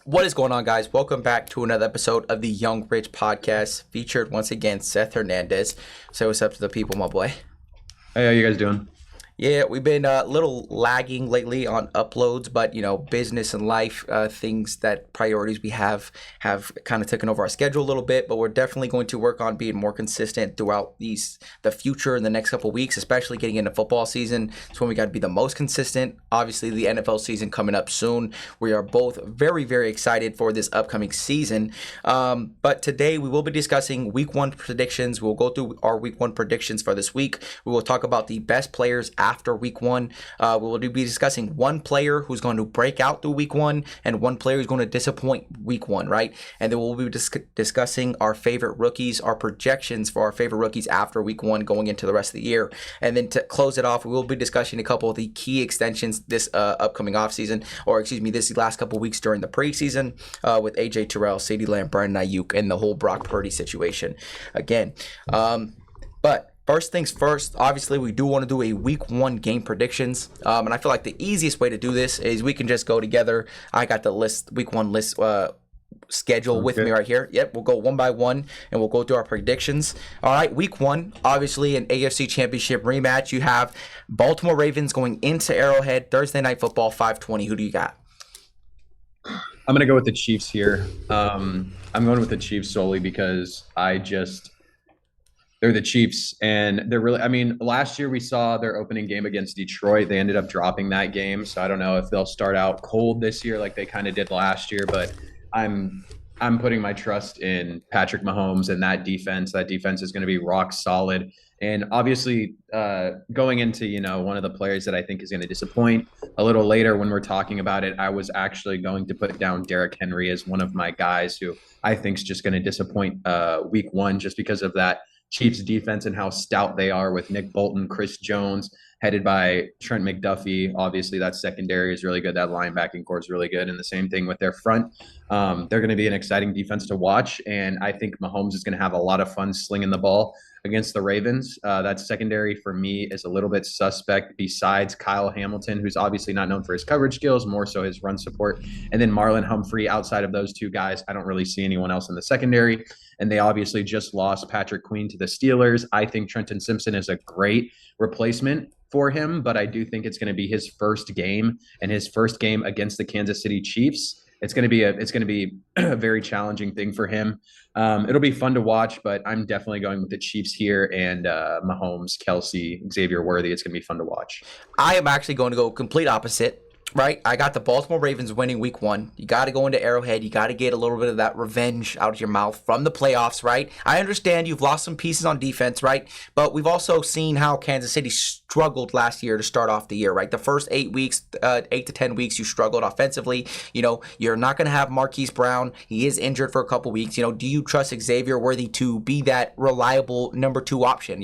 What is going on, guys? Welcome back to another episode of the Young Rich Podcast, featured once again Seth Hernandez. Say what's up to the people, my boy. Hey, how you guys doing? Yeah, we've been a little lagging lately on uploads, but business and life, things that priorities we have kind of taken over our schedule a little bit. But we're definitely going to work on being more consistent throughout the future in the next couple of weeks, especially getting into football season. It's when we got to be the most consistent. Obviously, the NFL season coming up soon. We are both very, very excited for this upcoming season. But today we will be discussing Week One predictions. We'll go through our Week One predictions for this week. We will talk about the best players after Week One. We will be discussing one player who's going to break out through Week One and one player who's going to disappoint Week One, right? And then we'll be discussing our favorite rookies, our projections for our favorite rookies after Week One going into the rest of the year. And then to close it off, we will be discussing a couple of the key extensions this upcoming offseason, this last couple of weeks during the preseason with AJ Terrell, Ceedee Lamb, Brandon Aiyuk, and the whole Brock Purdy situation again. But first things first, obviously, we do want to do a Week 1 game predictions. And I feel like the easiest way to do this is we can just go together. I got the Week 1 list schedule with me right here. Yep, we'll go one by one, and we'll go through our predictions. All right, Week 1, obviously an AFC Championship rematch. You have Baltimore Ravens going into Arrowhead, Thursday Night Football, 5:20. Who do you got? I'm going to go with the Chiefs here. I'm going with the Chiefs solely because they're the Chiefs, and they're really, last year we saw their opening game against Detroit. They ended up dropping that game, so I don't know if they'll start out cold this year like they kind of did last year, but I'm putting my trust in Patrick Mahomes and that defense. That defense is going to be rock solid. And obviously, going into one of the players that I think is going to disappoint a little later when we're talking about it, I was actually going to put down Derrick Henry as one of my guys who I think is just going to disappoint Week 1 just because of that Chiefs defense and how stout they are with Nick Bolton, Chris Jones, headed by Trent McDuffie. Obviously, that secondary is really good. That linebacking core is really good. And the same thing with their front. They're going to be an exciting defense to watch. And I think Mahomes is going to have a lot of fun slinging the ball against the Ravens. That secondary for me is a little bit suspect besides Kyle Hamilton, who's obviously not known for his coverage skills, more so his run support. And then Marlon Humphrey. Outside of those two guys, I don't really see anyone else in the secondary. And they obviously just lost Patrick Queen to the Steelers. I think Trenton Simpson is a great replacement for him, but I do think it's going to be his first game, and his first game against the Kansas City Chiefs. It's going to be a very challenging thing for him. It'll be fun to watch, but I'm definitely going with the Chiefs here, and Mahomes, Kelsey, Xavier Worthy. It's going to be fun to watch. I am actually going to go complete opposite. Right, I got the Baltimore Ravens winning Week 1. You got to go into Arrowhead. You got to get a little bit of that revenge out of your mouth from the playoffs, right? I understand you've lost some pieces on defense, right? But we've also seen how Kansas City struggled last year to start off the year, right? The first 8 weeks, 8 to 10 weeks, you struggled offensively. You're not going to have Marquise Brown. He is injured for a couple weeks. Do you trust Xavier Worthy to be that reliable number 2 option?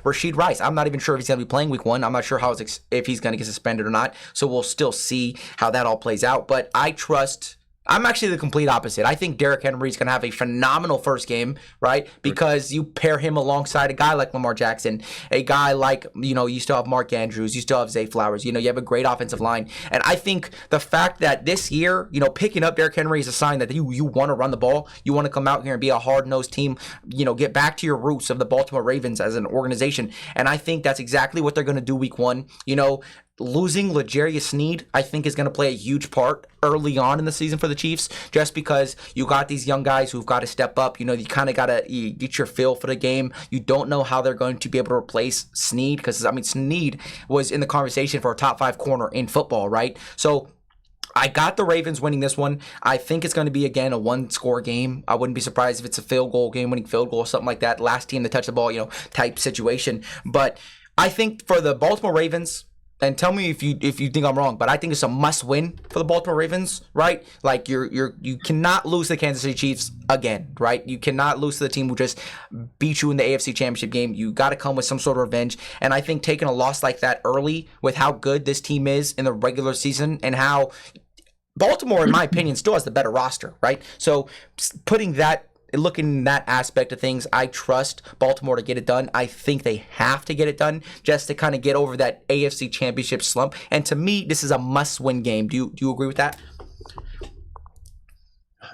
Rashid Rice, I'm not even sure if he's going to be playing Week 1. I'm not sure if he's going to get suspended or not. So we'll still see how that all plays out. But I'm actually the complete opposite. I think Derrick Henry is going to have a phenomenal first game, right? Because you pair him alongside a guy like Lamar Jackson, a guy like, you still have Mark Andrews, you still have Zay Flowers, you have a great offensive line. And I think the fact that this year, picking up Derrick Henry is a sign that you want to run the ball. You want to come out here and be a hard-nosed team, get back to your roots of the Baltimore Ravens as an organization. And I think that's exactly what they're going to do Week 1. Losing L'Jarius Sneed, I think, is going to play a huge part early on in the season for the Chiefs, just because you got these young guys who've got to step up. You kind of got to get your feel for the game. You don't know how they're going to be able to replace Sneed, because, Sneed was in the conversation for a top 5 corner in football, right? So I got the Ravens winning this one. I think it's going to be, again, a one-score game. I wouldn't be surprised if it's a field goal, game-winning field goal or something like that. Last team to touch the ball, type situation. But I think for the Baltimore Ravens, and tell me if you think I'm wrong, but I think it's a must-win for the Baltimore Ravens, right? Like you cannot lose to the Kansas City Chiefs again, right? You cannot lose to the team who just beat you in the AFC Championship game. You got to come with some sort of revenge, and I think taking a loss like that early with how good this team is in the regular season and how Baltimore, in my opinion, still has the better roster, right? So putting that, looking in that aspect of things, I trust Baltimore to get it done. I think they have to get it done just to kind of get over that AFC Championship slump. And to me, this is a must-win game. Do you agree with that?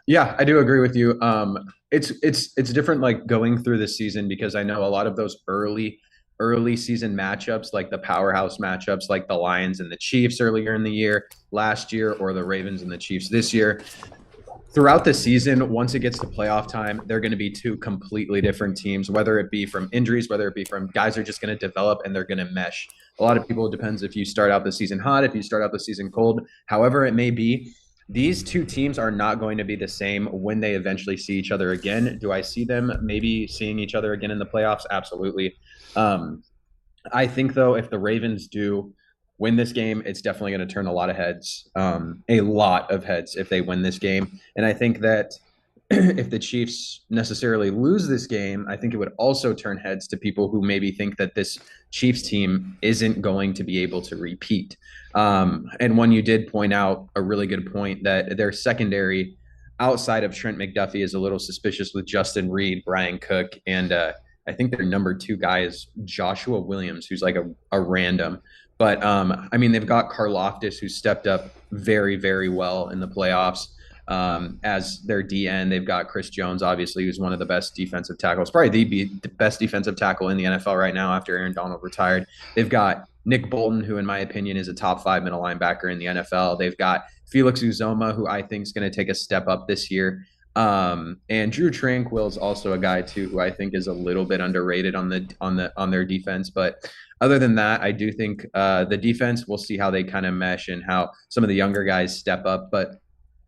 Yeah, I do agree with you. It's different like going through the season because I know a lot of those early season matchups, like the powerhouse matchups, like the Lions and the Chiefs earlier in the year last year, or the Ravens and the Chiefs this year. Throughout the season, once it gets to playoff time, they're going to be two completely different teams, whether it be from injuries, whether it be from guys are just going to develop and they're going to mesh. A lot of people, it depends if you start out the season hot, if you start out the season cold, however it may be. These two teams are not going to be the same when they eventually see each other again. Do I see them maybe seeing each other again in the playoffs? Absolutely. Um, I think though, if the Ravens do win this game, it's definitely going to turn a lot of heads, a lot of heads if they win this game. And I think that if the Chiefs necessarily lose this game, I think it would also turn heads to people who maybe think that this Chiefs team isn't going to be able to repeat. And one you did point out a really good point that their secondary outside of Trent McDuffie is a little suspicious with Justin Reed, Brian Cook, and I think their number two guy is Joshua Williams, who's like a random. But I mean, they've got Karloftis, who stepped up very, very well in the playoffs as their DN. They've got Chris Jones, obviously, who's one of the best defensive tackles, probably the best defensive tackle in the NFL right now after Aaron Donald retired. They've got Nick Bolton, who, in my opinion, is a top 5 middle linebacker in the NFL. They've got Felix Uzoma, who I think is going to take a step up this year. And Drew Tranquill is also a guy too who I think is a little bit underrated on their defense. But other than that, I do think the defense, we'll see how they kind of mesh and how some of the younger guys step up. But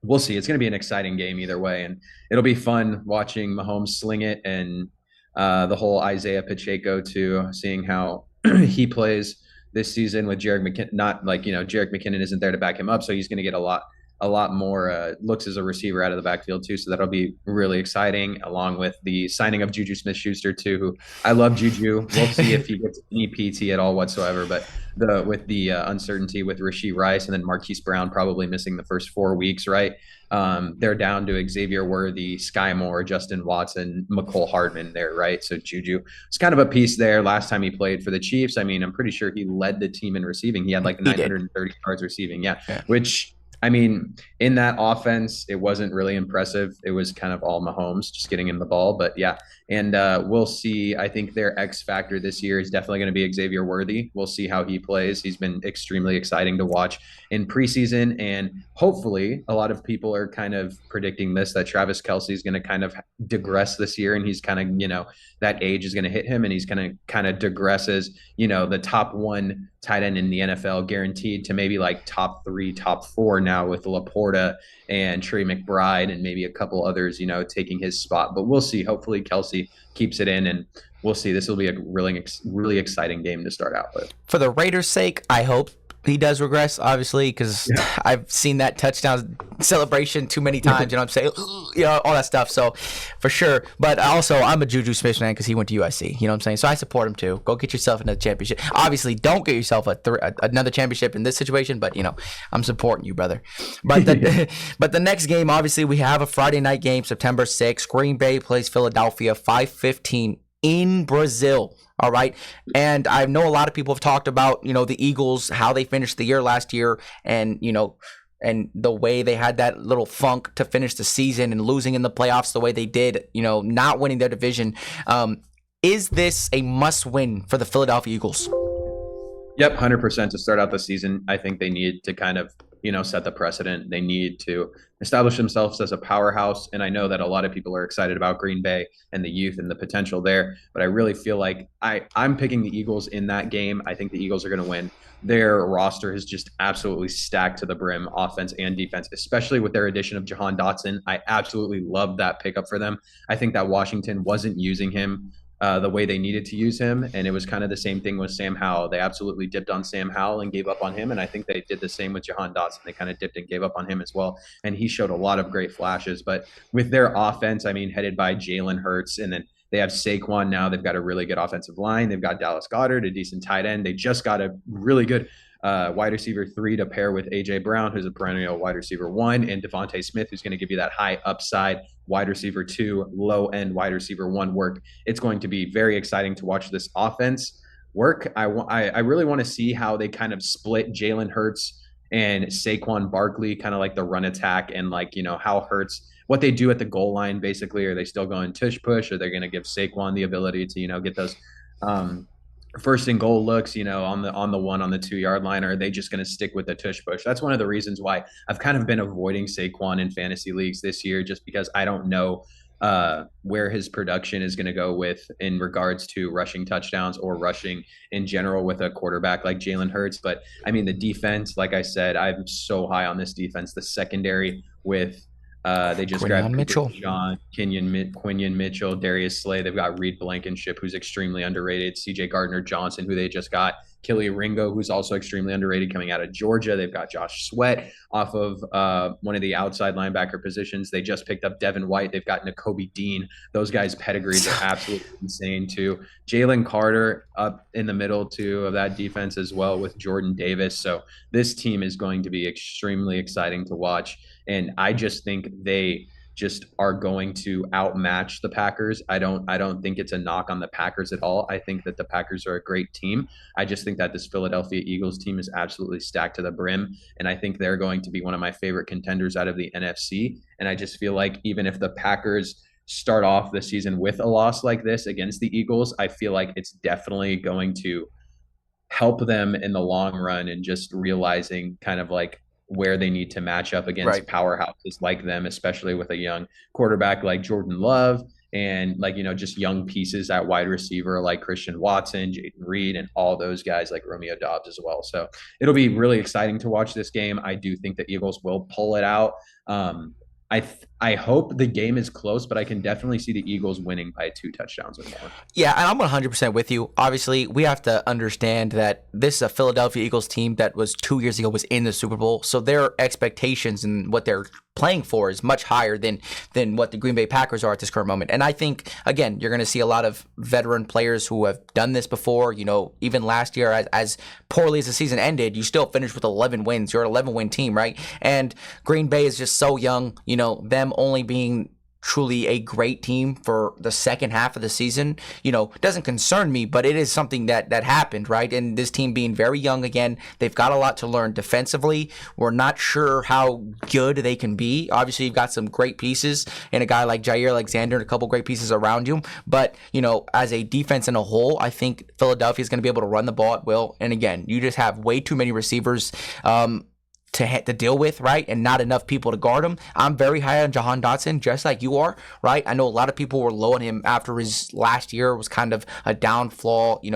we'll see. It's going to be an exciting game either way, and it'll be fun watching Mahomes sling it and the whole Isaiah Pacheco too, seeing how he plays this season with Jerick McKinnon. Not like Jerick McKinnon isn't there to back him up, so he's going to get a lot more looks as a receiver out of the backfield too. So that'll be really exciting, along with the signing of Juju Smith-Schuster too. Who I love Juju. We'll see if he gets any PT at all whatsoever. But with the uncertainty with Rashee Rice and then Marquise Brown probably missing the first 4 weeks, right? They're down to Xavier Worthy, Sky Moore, Justin Watson, McCole Hardman there, right? So Juju was kind of a piece there last time he played for the Chiefs. I mean, I'm pretty sure he led the team in receiving. He had like 930 yards receiving. Yeah. Which, I mean, in that offense, it wasn't really impressive. It was kind of all Mahomes just getting in the ball. But yeah, and we'll see. I think their X factor this year is definitely going to be Xavier Worthy. We'll see how he plays. He's been extremely exciting to watch in preseason. And hopefully, a lot of people are kind of predicting this, that Travis Kelce is going to kind of digress this year. And he's kind of, that age is going to hit him and he's going to kind of digress as, the top 1 tight end in the NFL, guaranteed to maybe like top 3, top 4 now with Laporta and Trey McBride and maybe a couple others, taking his spot. But we'll see. Hopefully Kelce keeps it in, and we'll see. This will be a really, really exciting game to start out with. For the Raiders' sake, I hope he does regress, obviously, because I've seen that touchdown celebration too many times. I'm saying, all that stuff. So, for sure. But also, I'm a Juju Smith fan because he went to USC. You know what I'm saying? So I support him too. Go get yourself another championship. Obviously, don't get yourself another championship in this situation. But I'm supporting you, brother. But the next game, obviously, we have a Friday night game, September 6th. Green Bay plays Philadelphia, 5:15 in Brazil. All right. And I know a lot of people have talked about, the Eagles, how they finished the year last year and, and the way they had that little funk to finish the season and losing in the playoffs the way they did, not winning their division. Is this a must win for the Philadelphia Eagles? Yep, 100% to start out the season. I think they need to kind of, set the precedent. They need to establish themselves as a powerhouse. And I know that a lot of people are excited about Green Bay and the youth and the potential there. But I really feel like I'm picking the Eagles in that game. I think the Eagles are going to win. Their roster is just absolutely stacked to the brim, offense and defense, especially with their addition of Jahan Dotson. I absolutely love that pickup for them. I think that Washington wasn't using him the way they needed to use him. And it was kind of the same thing with Sam Howell. They absolutely dipped on Sam Howell and gave up on him. And I think they did the same with Jahan Dotson. They kind of dipped and gave up on him as well. And he showed a lot of great flashes. But with their offense, I mean, headed by Jalen Hurts, and then they have Saquon now. They've got a really good offensive line. They've got Dallas Goedert, a decent tight end. They just got a really good wide receiver 3 to pair with A.J. Brown, who's a perennial wide receiver 1, and Devontae Smith, who's going to give you that high upside wide receiver 2, low end wide receiver 1 work. It's going to be very exciting to watch this offense work. I really want to see how they kind of split Jalen Hurts and Saquon Barkley, kind of like the run attack, and like, how Hurts, what they do at the goal line, basically. Are they still going tush push? Are they going to give Saquon the ability to, get those um, first and goal looks, on the 2 yard line? Or are they just going to stick with the tush push? That's one of the reasons why I've kind of been avoiding Saquon in fantasy leagues this year, just because I don't know where his production is going to go with in regards to rushing touchdowns or rushing in general with a quarterback like Jalen Hurts. But I mean, the defense, like I said, I'm so high on this defense. The secondary with they just Quinion grabbed Mitchell. John, Quinion Mitchell, Darius Slay. They've got Reed Blankenship, who's extremely underrated. CJ Gardner Johnson, who they just got. Kelly Ringo, who's also extremely underrated, coming out of Georgia. They've got Josh Sweat off of one of the outside linebacker positions. They just picked up Devin White. They've got Nakobe Dean. Those guys' pedigrees are absolutely insane too. Jalen Carter up in the middle too of that defense as well with Jordan Davis. So this team is going to be extremely exciting to watch. And I just think they just are going to outmatch the Packers. I don't think it's a knock on the Packers at all. I think that the Packers are a great team. I just think that this Philadelphia Eagles team is absolutely stacked to the brim, and I think they're going to be one of my favorite contenders out of the NFC. And I just feel like even if the Packers start off the season with a loss like this against the Eagles, I feel like it's definitely going to help them in the long run, and just realizing kind of like where they need to match up against Right. powerhouses like them, especially with a young quarterback like Jordan Love, and like, just young pieces at wide receiver like Christian Watson, Jaden Reed, and all those guys like Romeo Dobbs as well. So it'll be really exciting to watch this game. I do think the Eagles will pull it out. I hope the game is close, but I can definitely see the Eagles winning by 2 touchdowns or more. Yeah, and I'm 100% with you. Obviously, we have to understand that this is a Philadelphia Eagles team that was 2 years ago was in the Super Bowl, so their expectations and what they're playing for is much higher than what the Green Bay Packers are at this current moment. And I think, again, you're going to see a lot of veteran players who have done this before. Even last year, as poorly as the season ended, you still finished with 11 wins. You're an 11-win team, right? And Green Bay is just so young. Them only being truly a great team for the second half of the season, doesn't concern me, but it is something that happened, right? And this team being very young again, they've got a lot to learn defensively. We're not sure how good they can be. Obviously, you've got some great pieces and a guy like Jair Alexander and a couple great pieces around you. But, as a defense in a whole, I think Philadelphia is going to be able to run the ball at will. And again, you just have way too many receivers to deal with, right? And not enough people to guard him. I'm very high on Jahan Dotson, just like you are, right? I know a lot of people were low on him after his last year was kind of a downfall, he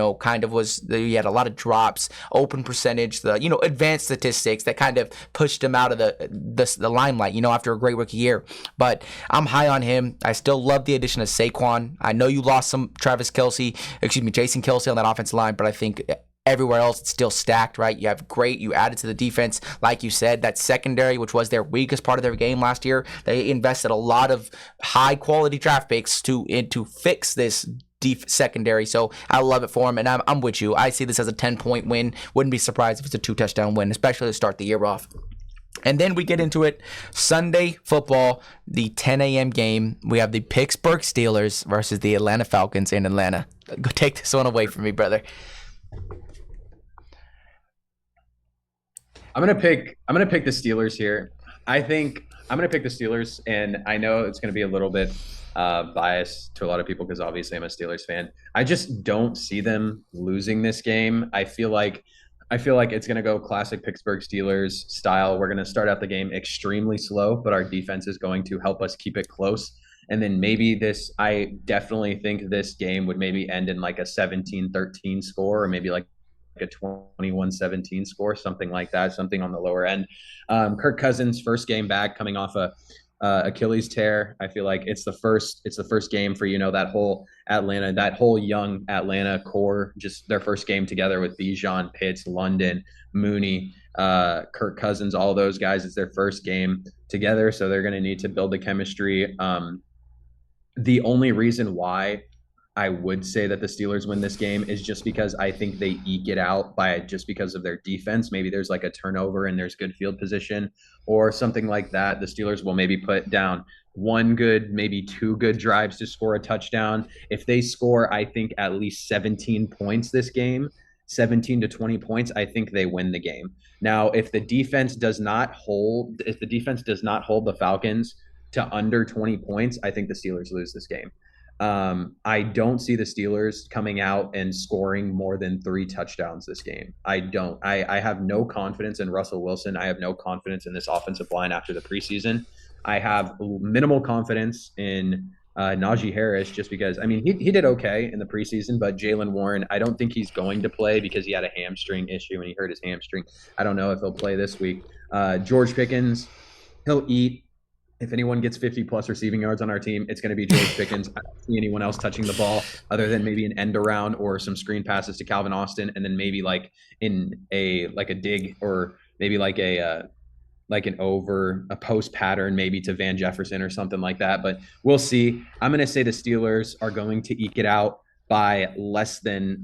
had a lot of drops, open percentage, the, advanced statistics that kind of pushed him out of the limelight, after a great rookie year. But I'm high on him. I still love the addition of Saquon. I know you lost some Jason Kelce on that offensive line, but I think everywhere else, it's still stacked, right? You added to the defense. Like you said, that secondary, which was their weakest part of their game last year, they invested a lot of high quality draft picks to fix this deep secondary. So I love it for them, and I'm with you. I see this as a 10-point win. Wouldn't be surprised if it's a 2-touchdown win, especially to start the year off. And then we get into it. Sunday football, the 10 a.m. game. We have the Pittsburgh Steelers versus the Atlanta Falcons in Atlanta. Go take this one away from me, brother. I'm gonna pick the Steelers here. I think I'm gonna pick the Steelers, and I know it's gonna be a little bit biased to a lot of people because obviously I'm a Steelers fan. I just don't see them losing this game. I feel like it's gonna go classic Pittsburgh Steelers style. We're gonna start out the game extremely slow, but our defense is going to help us keep it close. And then I definitely think this game would maybe end in like a 17-13 score, or maybe like a 21-17 score, something like that, something on the lower end. Kirk Cousins' first game back, coming off a Achilles tear. I feel like it's the first game for that whole young Atlanta core, just their first game together with Bijan, Pitts, London, Mooney, Kirk Cousins, all those guys. It's their first game together, so they're going to need to build the chemistry. The only reason why I would say that the Steelers win this game is just because I think they eke it out just because of their defense. Maybe there's like a turnover and there's good field position or something like that. The Steelers will maybe put down one good, maybe 2 good drives to score a touchdown. If they score, I think, at least 17 points this game, 17 to 20 points, I think they win the game. Now, if the defense does not hold the Falcons to under 20 points, I think the Steelers lose this game. I don't see the Steelers coming out and scoring more than 3 touchdowns this game. I don't. I have no confidence in Russell Wilson. I have no confidence in this offensive line after the preseason. I have minimal confidence in Najee Harris just because, I mean, he did okay in the preseason, but Jalen Warren, I don't think he's going to play because he had a hamstring issue and he hurt his hamstring. I don't know if he'll play this week. George Pickens, he'll eat. If anyone gets 50 plus receiving yards on our team, it's going to be George Pickens. I don't see anyone else touching the ball other than maybe an end around or some screen passes to Calvin Austin, and then maybe like in a dig or maybe like a post pattern maybe to Van Jefferson or something like that. But we'll see. I'm going to say the Steelers are going to eke it out by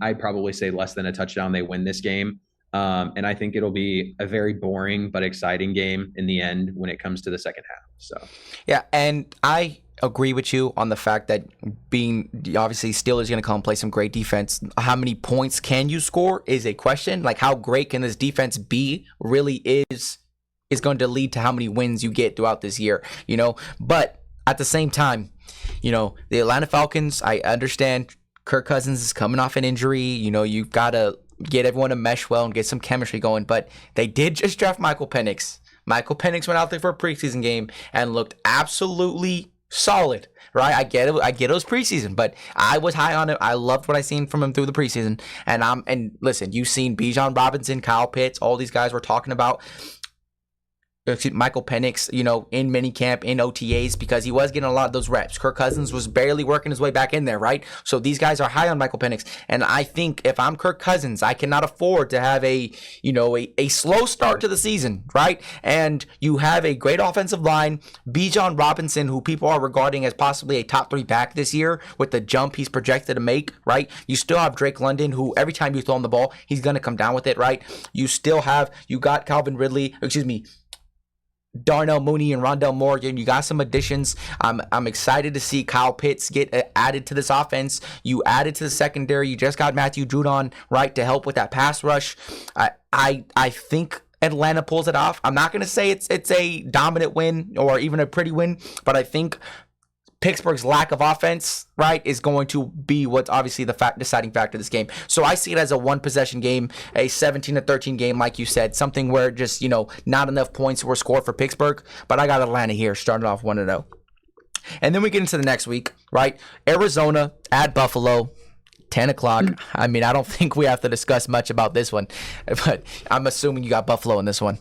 I'd probably say less than a touchdown. They win this game. And I think it'll be a very boring but exciting game in the end when it comes to the second half. So, yeah, and I agree with you on the fact that being obviously Steelers going to come play some great defense. How many points can you score is a question. Like, how great can this defense be really is going to lead to how many wins you get throughout this year, But at the same time, the Atlanta Falcons, I understand Kirk Cousins is coming off an injury. You've got to get everyone to mesh well and get some chemistry going. But they did just draft Michael Penix. Michael Penix went out there for a preseason game and looked absolutely solid, right? I get it. I get it was preseason, but I was high on it. I loved what I seen from him through the preseason. And listen, you've seen Bijan Robinson, Kyle Pitts, all these guys we're talking about. Michael Penix, in minicamp, in OTAs, because he was getting a lot of those reps. Kirk Cousins was barely working his way back in there, right? So these guys are high on Michael Penix. And I think if I'm Kirk Cousins, I cannot afford to have a slow start to the season, right? And you have a great offensive line, Bijan Robinson, who people are regarding as possibly a top 3 back this year with the jump he's projected to make, right? You still have Drake London, who every time you throw him the ball, he's going to come down with it, right? You got Darnell Mooney and Rondell Morgan. You got some additions. I'm excited to see Kyle Pitts get added to this offense. You added to the secondary. You just got Matthew Judon, right, to help with that pass rush. I think Atlanta pulls it off. I'm not going to say it's a dominant win or even a pretty win, but I think Pittsburgh's lack of offense, right, is going to be what's obviously the deciding factor of this game. So I see it as a one-possession game, a 17-13 game, like you said, something where just, not enough points were scored for Pittsburgh. But I got Atlanta here, starting off 1-0. And then we get into the next week, right? Arizona at Buffalo, 10 o'clock. I mean, I don't think we have to discuss much about this one, but I'm assuming you got Buffalo in this one.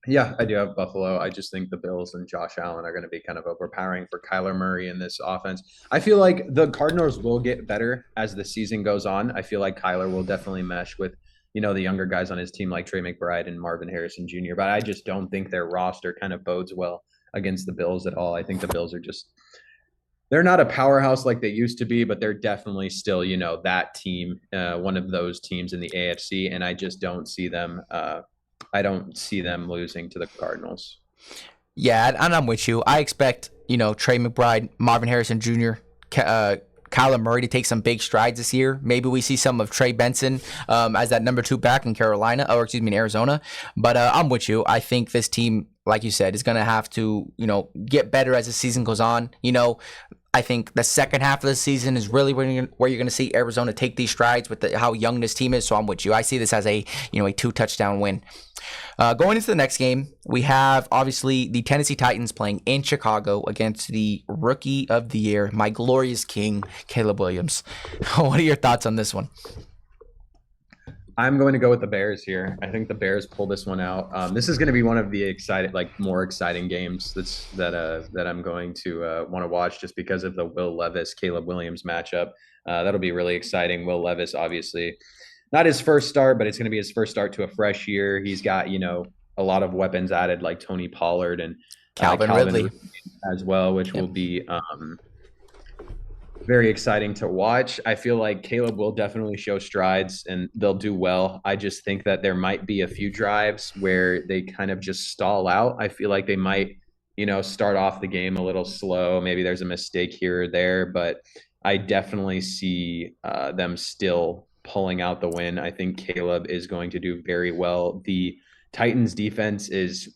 Yeah, I do have Buffalo. I just think the Bills and Josh Allen are going to be kind of overpowering for Kyler Murray in this offense. I feel like the Cardinals will get better as the season goes on. I feel like Kyler will definitely mesh with, the younger guys on his team like Trey McBride and Marvin Harrison Jr., but I just don't think their roster kind of bodes well against the Bills at all. I think the Bills are they're not a powerhouse like they used to be, but they're definitely still, that team, one of those teams in the AFC, and I just don't see them I don't see them losing to the Cardinals. Yeah, and I'm with you. I expect, Trey McBride, Marvin Harrison Jr., Kyler Murray to take some big strides this year. Maybe we see some of Trey Benson as that number 2 back in in Arizona. But I'm with you. I think this team, like you said, is going to have to, get better as the season goes on. I think the second half of the season is really where you're going to see Arizona take these strides with how young this team is. So I'm with you. I see this as a 2-touchdown win. Going into the next game, we have obviously the Tennessee Titans playing in Chicago against the Rookie of the Year, my glorious king, Caleb Williams. What are your thoughts on this one? I'm going to go with the Bears here. I think the Bears pull this one out. This is going to be one of the more exciting games that I'm going to want to watch just because of the Will Levis Caleb Williams matchup. That'll be really exciting. Will Levis, obviously, not his first start, but it's going to be his first start to a fresh year. He's got a lot of weapons added like Tony Pollard and Calvin Ridley as well, which will be very exciting to watch. I feel like Caleb will definitely show strides and they'll do well. I just think that there might be a few drives where they kind of just stall out. I feel like they might, start off the game a little slow. Maybe there's a mistake here or there, but I definitely see them still pulling out the win. I think Caleb is going to do very well. The Titans defense is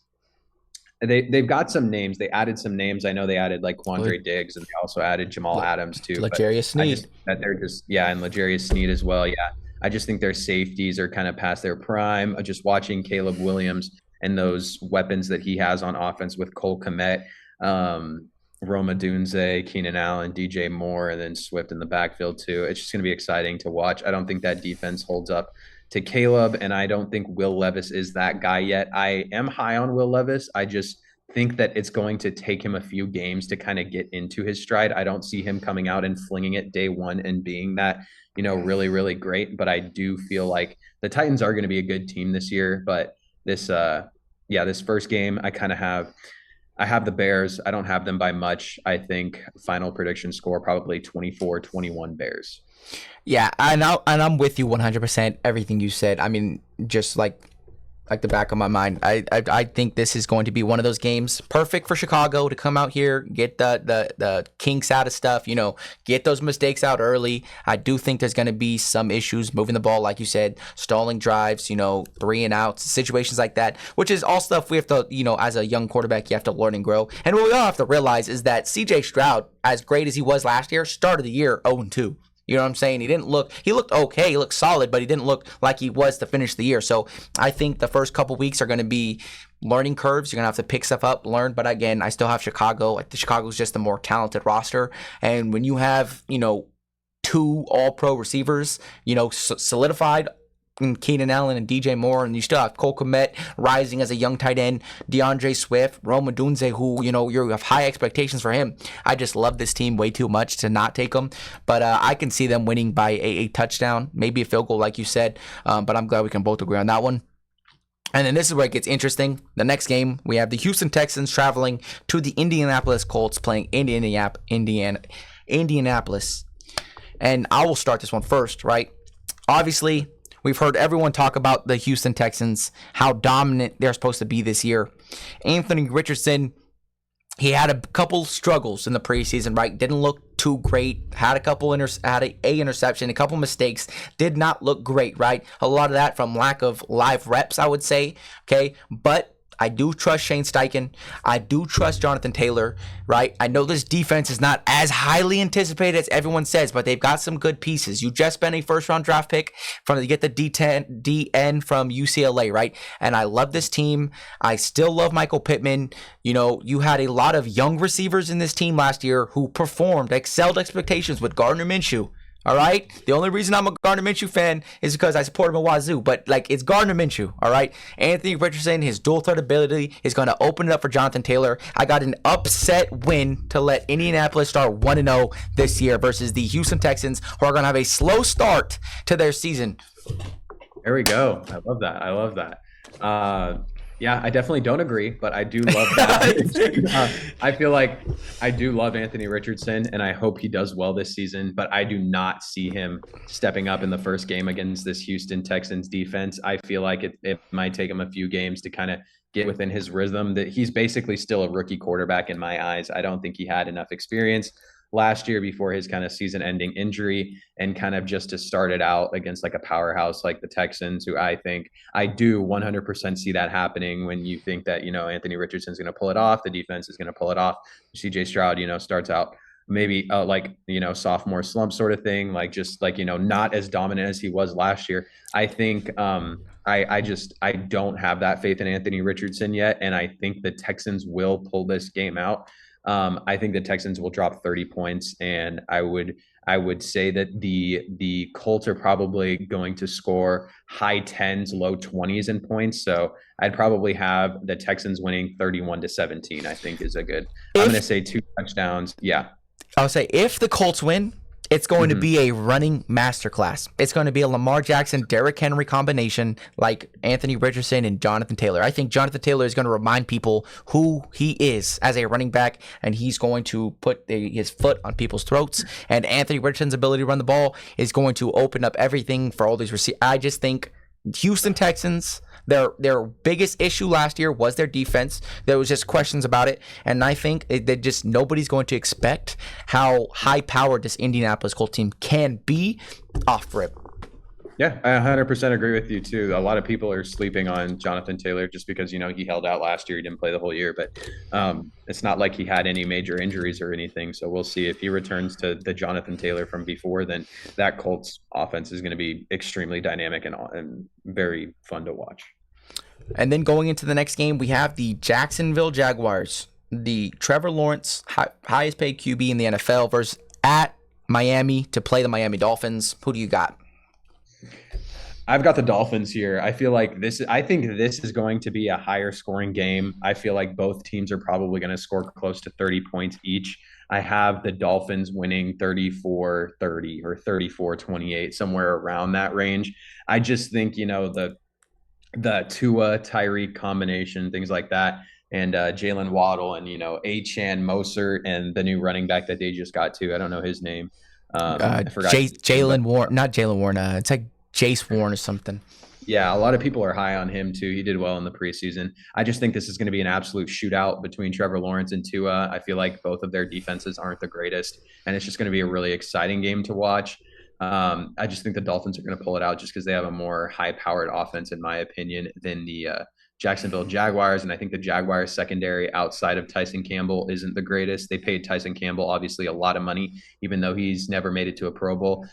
they've got some names. They added some names. I know they added like Quandre Diggs, and they also added Jamal Adams too. But L'Jarius I Sneed. just that they're just and L'Jarius Sneed as well. Yeah, I just think their safeties are kind of past their prime. Just watching Caleb Williams and those weapons that he has on offense with Cole Kmet, Roma Dunze, Keenan Allen, DJ Moore, and then Swift in the backfield too. It's just going to be exciting to watch. I don't think that defense holds up to Caleb, and I don't think Will Levis is that guy yet. I am high on Will Levis. I just think that it's going to take him a few games to kind of get into his stride. I don't see him coming out and flinging it day one and being that, really, really great. But I do feel like the Titans are going to be a good team this year. But this first game, I have the Bears. I don't have them by much. I think final prediction score probably 24-21 Bears. Yeah, and I'm with you 100%. Everything you said. I mean, just like the back of my mind. I think this is going to be one of those games perfect for Chicago to come out here, get the kinks out of stuff, get those mistakes out early. I do think there's going to be some issues moving the ball, like you said, stalling drives, 3 and outs, situations like that, which is all stuff we have to, as a young quarterback, you have to learn and grow. And what we all have to realize is that CJ Stroud, as great as he was last year, started the year 0-2. You know what I'm saying? He looked okay, he looked solid, but he didn't look like he was to finish the year. So I think the first couple weeks are going to be learning curves. You're going to have to pick stuff up, learn. But again, I still have Chicago. Like, the Chicago's just a more talented roster. And when you have, 2 all-pro receivers, solidified, Keenan Allen and DJ Moore, and you still have Cole Kmet rising as a young tight end, DeAndre Swift, Roma Dunze, who, you have high expectations for him. I just love this team way too much to not take them, but I can see them winning by a touchdown, maybe a field goal, like you said, but I'm glad we can both agree on that one. And then this is where it gets interesting. The next game, we have the Houston Texans traveling to the Indianapolis Colts, playing Indianapolis. And I will start this one first, right? Obviously, we've heard everyone talk about the Houston Texans, how dominant they're supposed to be this year. Anthony Richardson, he had a couple struggles in the preseason, right? Didn't look too great. Had a interception, a couple mistakes. Did not look great, right? A lot of that from lack of live reps, I would say. Okay, but I do trust Shane Steichen. I do trust Jonathan Taylor, right? I know this defense is not as highly anticipated as everyone says, but they've got some good pieces. You just spent a first-round draft pick to get the DN from UCLA, right? And I love this team. I still love Michael Pittman. You had a lot of young receivers in this team last year who excelled expectations with Gardner Minshew. All right. The only reason I'm a Gardner Minshew fan is because I support him at Wazoo. But it's Gardner Minshew. All right. Anthony Richardson, his dual threat ability is going to open it up for Jonathan Taylor. I got an upset win to let Indianapolis start 1-0 this year versus the Houston Texans, who are going to have a slow start to their season. There we go. I love that. Yeah, I definitely don't agree, but I do love that. I feel like I do love Anthony Richardson, and I hope he does well this season, but I do not see him stepping up in the first game against this Houston Texans defense. I feel like it might take him a few games to kind of get within his rhythm. That he's basically still a rookie quarterback in my eyes. I don't think he had enough experience last year before his kind of season-ending injury, and kind of just to start it out against like a powerhouse like the Texans, who I do 100% see that happening when you think that, Anthony Richardson's going to pull it off, the defense is going to pull it off. CJ Stroud, starts out maybe sophomore slump sort of thing, not as dominant as he was last year. I think I don't have that faith in Anthony Richardson yet, and I think the Texans will pull this game out. I think the Texans will drop 30 points, and I would say that the Colts are probably going to score high 10s, low 20s in points. So I'd probably have the Texans winning 31-17. I think is a good. I'm going to say 2 touchdowns. Yeah, I'll say if the Colts win, it's going to be a running masterclass. It's going to be a Lamar Jackson, Derrick Henry combination like Anthony Richardson and Jonathan Taylor. I think Jonathan Taylor is going to remind people who he is as a running back, and he's going to put his foot on people's throats. And Anthony Richardson's ability to run the ball is going to open up everything for all these receivers. I just think Houston Texans, their biggest issue last year was their defense. There was just questions about it, and I think that just nobody's going to expect how high-powered this Indianapolis Colts team can be off rip. Yeah, I 100% agree with you too. A lot of people are sleeping on Jonathan Taylor just because he held out last year. He didn't play the whole year, but it's not like he had any major injuries or anything. So we'll see if he returns to the Jonathan Taylor from before. Then that Colts offense is going to be extremely dynamic and very fun to watch. And then going into the next game, we have the Jacksonville Jaguars, the Trevor Lawrence, highest paid QB in the NFL, versus at Miami to play the Miami Dolphins. Who do you got? I've got the Dolphins here. I think this is going to be a higher scoring game. I feel like both teams are probably going to score close to 30 points each. I have the Dolphins winning 34-30 or 34-28, somewhere around that range. I just think, the Tua Tyreek combination, things like that, and Jalen Waddle and Achan Mostert and the new running back that they just got to. I don't know his name. I forgot. Jalen Warren, not Jalen Warren. It's like Jace Warren or something. Yeah, a lot of people are high on him too. He did well in the preseason. I just think this is going to be an absolute shootout between Trevor Lawrence and Tua. I feel like both of their defenses aren't the greatest, and it's just going to be a really exciting game to watch. I just think the Dolphins are going to pull it out just because they have a more high-powered offense, in my opinion, than the Jacksonville Jaguars. And I think the Jaguars secondary outside of Tyson Campbell isn't the greatest. They paid Tyson Campbell obviously a lot of money, even though he's never made it to a Pro Bowl.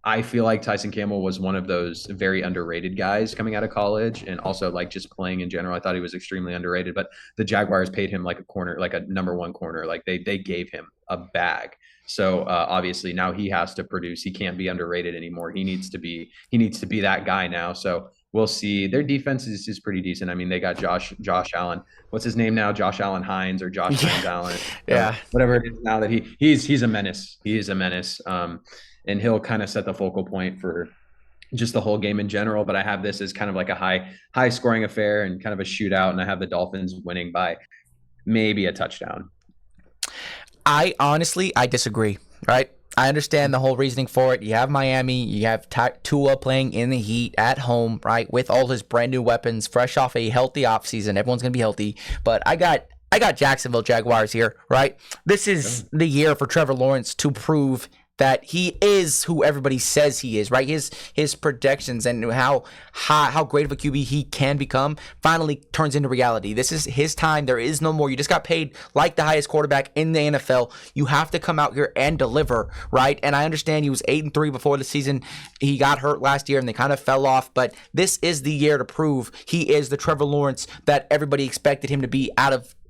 I feel like Tyson Campbell was one of those very underrated guys coming out of college, and also like just playing in general. I thought he was extremely underrated, but the Jaguars paid him like a corner, like a number one corner. Like they gave him a bag. So obviously now he has to produce. He can't be underrated anymore. He needs to be that guy now. So we'll see. Their defense is pretty decent. I mean, they got Josh Allen. What's his name now? Josh Allen Hines or Josh Hines Allen. Yeah. Whatever it is now that he's a menace. He is a menace. And he'll kind of set the focal point for just the whole game in general. But I have this as kind of like a high scoring affair and kind of a shootout. And I have the Dolphins winning by maybe a touchdown. I disagree, right? I understand the whole reasoning for it. You have Miami, you have Tua playing in the heat at home, right? With all his brand new weapons, fresh off a healthy offseason. Everyone's going to be healthy. But I got Jacksonville Jaguars here, right? This is the year for Trevor Lawrence to prove that he is who everybody says he is, right? His projections and how great of a QB he can become finally turns into reality. This is his time. There is no more. You just got paid like the highest quarterback in the NFL. You have to come out here and deliver, right? And I understand he was 8-3 before the season. He got hurt last year and they kind of fell off, but this is the year to prove he is the Trevor Lawrence that everybody expected him to be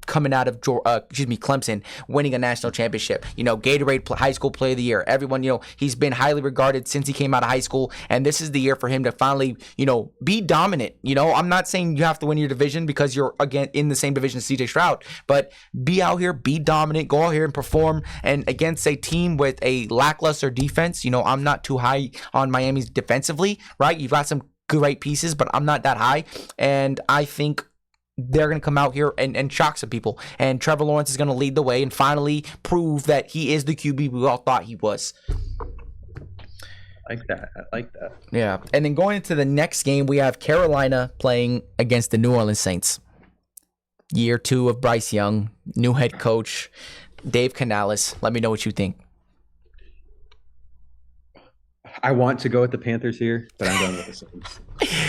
coming out of Clemson, winning a national championship. Gatorade High School Player of the Year. Everyone, he's been highly regarded since he came out of high school, and this is the year for him to finally, be dominant. I'm not saying you have to win your division because you're again in the same division as CJ Stroud, but be out here, be dominant, go out here and perform. And against a team with a lackluster defense, I'm not too high on Miami's defensively, right? You've got some great pieces, but I'm not that high, and I think they're going to come out here and shock some people. And Trevor Lawrence is going to lead the way and finally prove that he is the QB we all thought he was. I like that. Yeah. And then going into the next game, we have Carolina playing against the New Orleans Saints. Year 2 of Bryce Young, new head coach, Dave Canales. Let me know what you think. I want to go with the Panthers here, but I'm going with the Saints.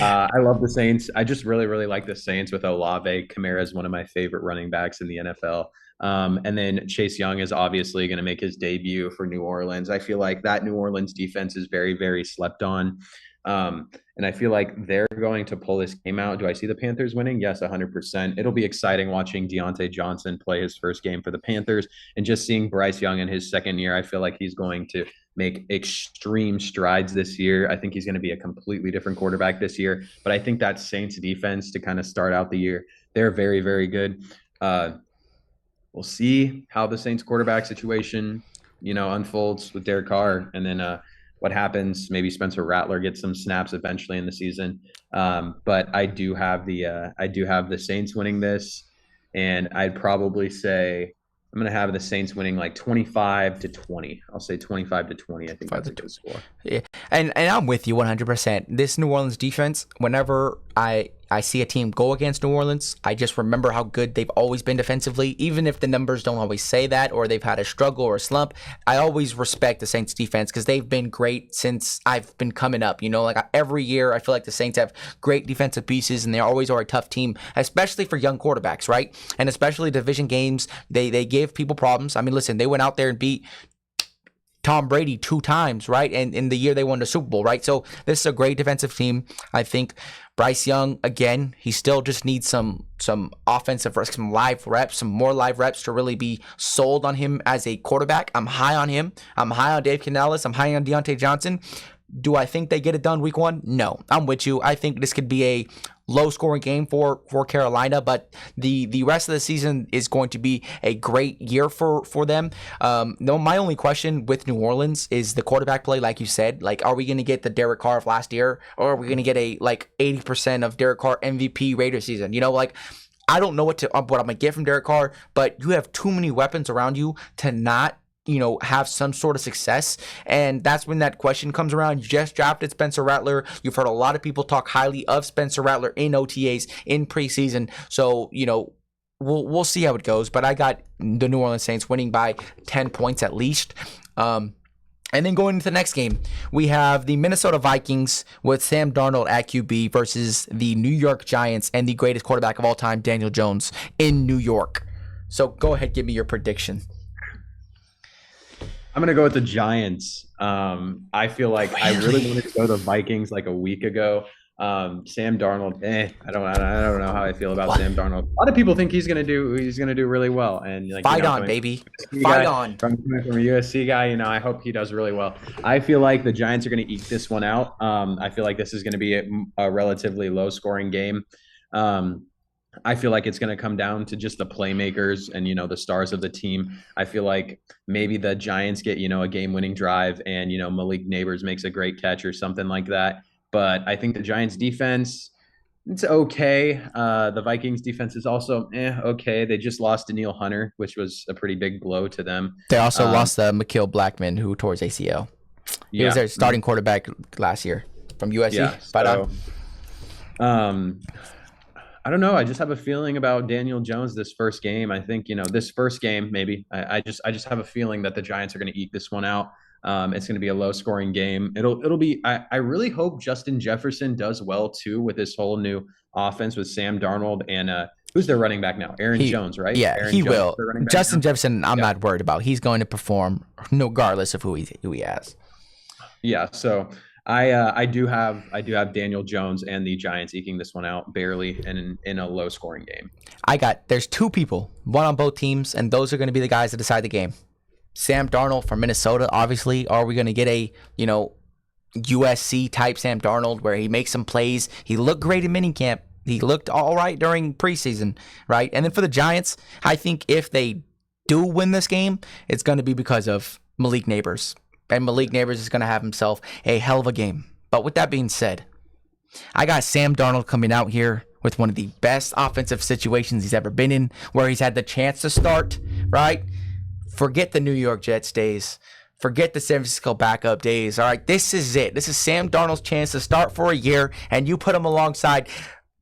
I love the Saints. I just really, really like the Saints with Olave. Kamara is one of my favorite running backs in the NFL. And then Chase Young is obviously going to make his debut for New Orleans. I feel like that New Orleans defense is very, very slept on. And I feel like they're going to pull this game out. Do I see the Panthers winning? Yes, 100%. It'll be exciting watching Deontay Johnson play his first game for the Panthers and just seeing Bryce Young in his second year. I feel like he's going to make extreme strides this year. I think he's going to be a completely different quarterback this year. But I think that Saints defense to kind of start out the year, they're very, very good. We'll see how the Saints quarterback situation, unfolds with Derek Carr, and then what happens. Maybe Spencer Rattler gets some snaps eventually in the season. But I do have the Saints winning this, and I'd probably say I'm going to have the Saints winning like 25-20. I'll say 25-20. I think that's a good score. Yeah. And I'm with you 100%. This New Orleans defense, whenever I see a team go against New Orleans. I just remember how good they've always been defensively, even if the numbers don't always say that or they've had a struggle or a slump. I always respect the Saints defense because they've been great since I've been coming up. Like every year, I feel like the Saints have great defensive pieces and they always are a tough team, especially for young quarterbacks, right? And especially division games, they give people problems. I mean, listen, they went out there and beat Tom Brady 2 times, right? And in the year they won the Super Bowl, right? So this is a great defensive team. I think Bryce Young, again, he still just needs some offensive, some live reps, some more live reps to really be sold on him as a quarterback. I'm high on him. I'm high on Dave Canales. I'm high on Deontay Johnson. Do I think they get it done week 1? No, I'm with you. I think this could be a low-scoring game for Carolina, but the rest of the season is going to be a great year for them. No, my only question with New Orleans is the quarterback play, like you said. Like, are we going to get the Derek Carr of last year, or are we going to get a 80% of Derek Carr MVP Raider season? I don't know what I'm going to get from Derek Carr, but you have too many weapons around you to not have some sort of success. And that's when that question comes around. You just drafted Spencer Rattler. You've heard a lot of people talk highly of Spencer Rattler in OTAs, in preseason. So, we'll see how it goes. But I got the New Orleans Saints winning by 10 points at least. And then going into the next game, we have the Minnesota Vikings with Sam Darnold at QB versus the New York Giants and the greatest quarterback of all time, Daniel Jones, in New York. So go ahead, give me your prediction. I'm gonna go with the Giants. I feel like I really wanted to go the Vikings like a week ago. Sam Darnold, I don't know how I feel about Sam Darnold. A lot of people think he's gonna do really well, and fight on, baby, fight on. From a USC guy, I hope he does really well. I feel like the Giants are gonna eke this one out. I feel like this is gonna be a relatively low scoring game. I feel like it's going to come down to just the playmakers and, the stars of the team. I feel like maybe the Giants get, a game-winning drive and, Malik Neighbors makes a great catch or something like that. But I think the Giants defense, it's okay. The Vikings defense is also okay. They just lost Daniil Hunter, which was a pretty big blow to them. They also lost Mikael Blackman, who tore his ACL. He was their starting quarterback last year from USC. Yeah, I don't know. I just have a feeling about Daniel Jones this first game. I think, this first game, maybe I just have a feeling that the Giants are going to eke this one out. It's going to be a low scoring game. It'll be, I really hope Justin Jefferson does well too with this whole new offense with Sam Darnold and, who's their running back now? Aaron Jones, right? Yeah, Aaron he Jones will. Justin Jefferson, I'm not worried about. He's going to perform regardless of who he has. Yeah. So I do have Daniel Jones and the Giants eking this one out barely and in a low scoring game. There's 2 people, one on both teams, and those are going to be the guys that decide the game. Sam Darnold from Minnesota, obviously. Are we going to get a, USC type Sam Darnold where he makes some plays? He looked great in minicamp. He looked all right during preseason, right? And then for the Giants, I think if they do win this game, it's going to be because of Malik Neighbors. And Malik Neighbors is going to have himself a hell of a game. But with that being said, I got Sam Darnold coming out here with one of the best offensive situations he's ever been in, where he's had the chance to start, right? Forget the New York Jets days. Forget the San Francisco backup days. All right, this is it. This is Sam Darnold's chance to start for a year, and you put him alongside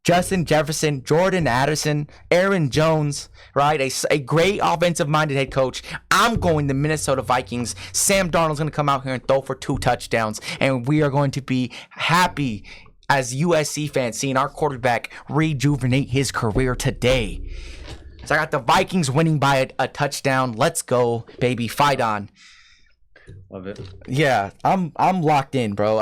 Justin Jefferson, Jordan Addison, Aaron Jones, right? A great offensive-minded head coach. I'm going the Minnesota Vikings. Sam Darnold's going to come out here and throw for 2 touchdowns, and we are going to be happy as USC fans seeing our quarterback rejuvenate his career today. So I got the Vikings winning by a touchdown. Let's go, baby. Fight on. Love it. Yeah, I'm locked in, bro.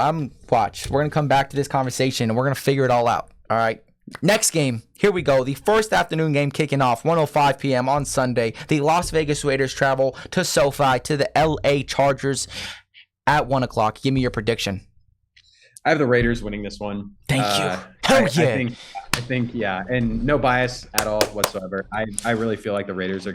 Watch. We're going to come back to this conversation, and we're going to figure it all out. All right. Next game, here we go. The first afternoon game kicking off, 1:05 p.m. on Sunday. The Las Vegas Raiders travel to SoFi to the LA Chargers at 1 o'clock. Give me your prediction. I have the Raiders winning this one. Thank you. Hell yeah. I think, yeah, and no bias at all whatsoever. I really feel like the Raiders are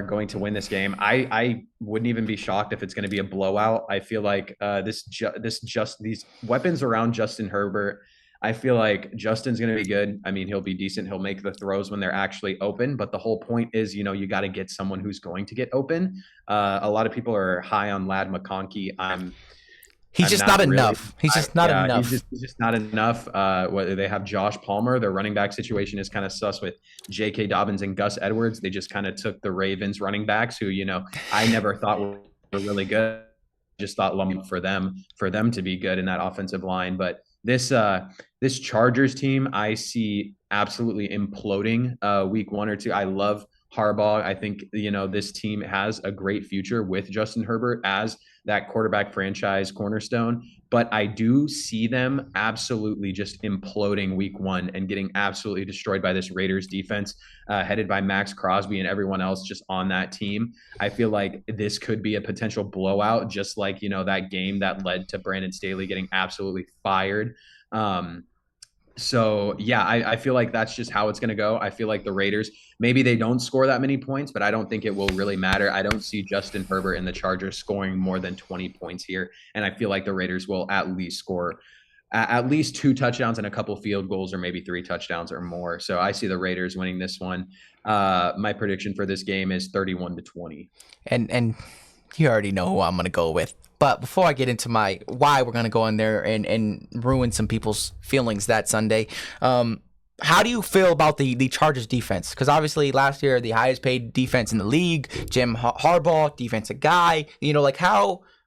going to win this game. I wouldn't even be shocked if it's going to be a blowout. I feel like these weapons around Justin Herbert. I feel like Justin's going to be good. I mean, he'll be decent. He'll make the throws when they're actually open. But the whole point is, you got to get someone who's going to get open. A lot of people are high on Ladd McConkey. He's I'm just not not really. enough. He's just not Yeah, enough. he's just not enough. Whether they have Josh Palmer, their running back situation is kind of sus with J.K. Dobbins and Gus Edwards. They just kind of took the Ravens running backs, who I never thought were really good. Just thought for them to be good in that offensive line. But this Chargers team, I see absolutely imploding week 1 or 2. I love Harbaugh. I think this team has a great future with Justin Herbert as that quarterback franchise cornerstone. But I do see them absolutely just imploding week 1 and getting absolutely destroyed by this Raiders defense, headed by Max Crosby and everyone else just on that team. I feel like this could be a potential blowout, just like that game that led to Brandon Staley getting absolutely fired. So yeah, I feel like that's just how it's going to go. I feel like the Raiders, maybe they don't score that many points, but I don't think it will really matter. I don't see Justin Herbert and the Chargers scoring more than 20 points here. And I feel like the Raiders will at least score at least 2 touchdowns and a couple field goals, or maybe 3 touchdowns or more. So I see the Raiders winning this one. My prediction for this game is 31-20. And you already know who I'm going to go with. But before I get into my why we're going to go in there and ruin some people's feelings that Sunday, how do you feel about the Chargers defense? Because obviously last year, the highest paid defense in the league, Jim Harbaugh, defensive guy,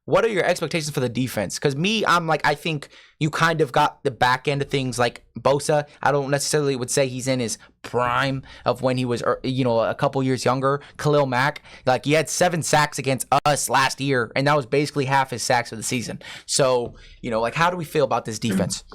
what are your expectations for the defense? Because I think you kind of got the back end of things like Bosa. I don't necessarily would say he's in his prime of when he was, a couple years younger. Khalil Mack, he had 7 sacks against us last year, and that was basically half his sacks of the season. So, how do we feel about this defense?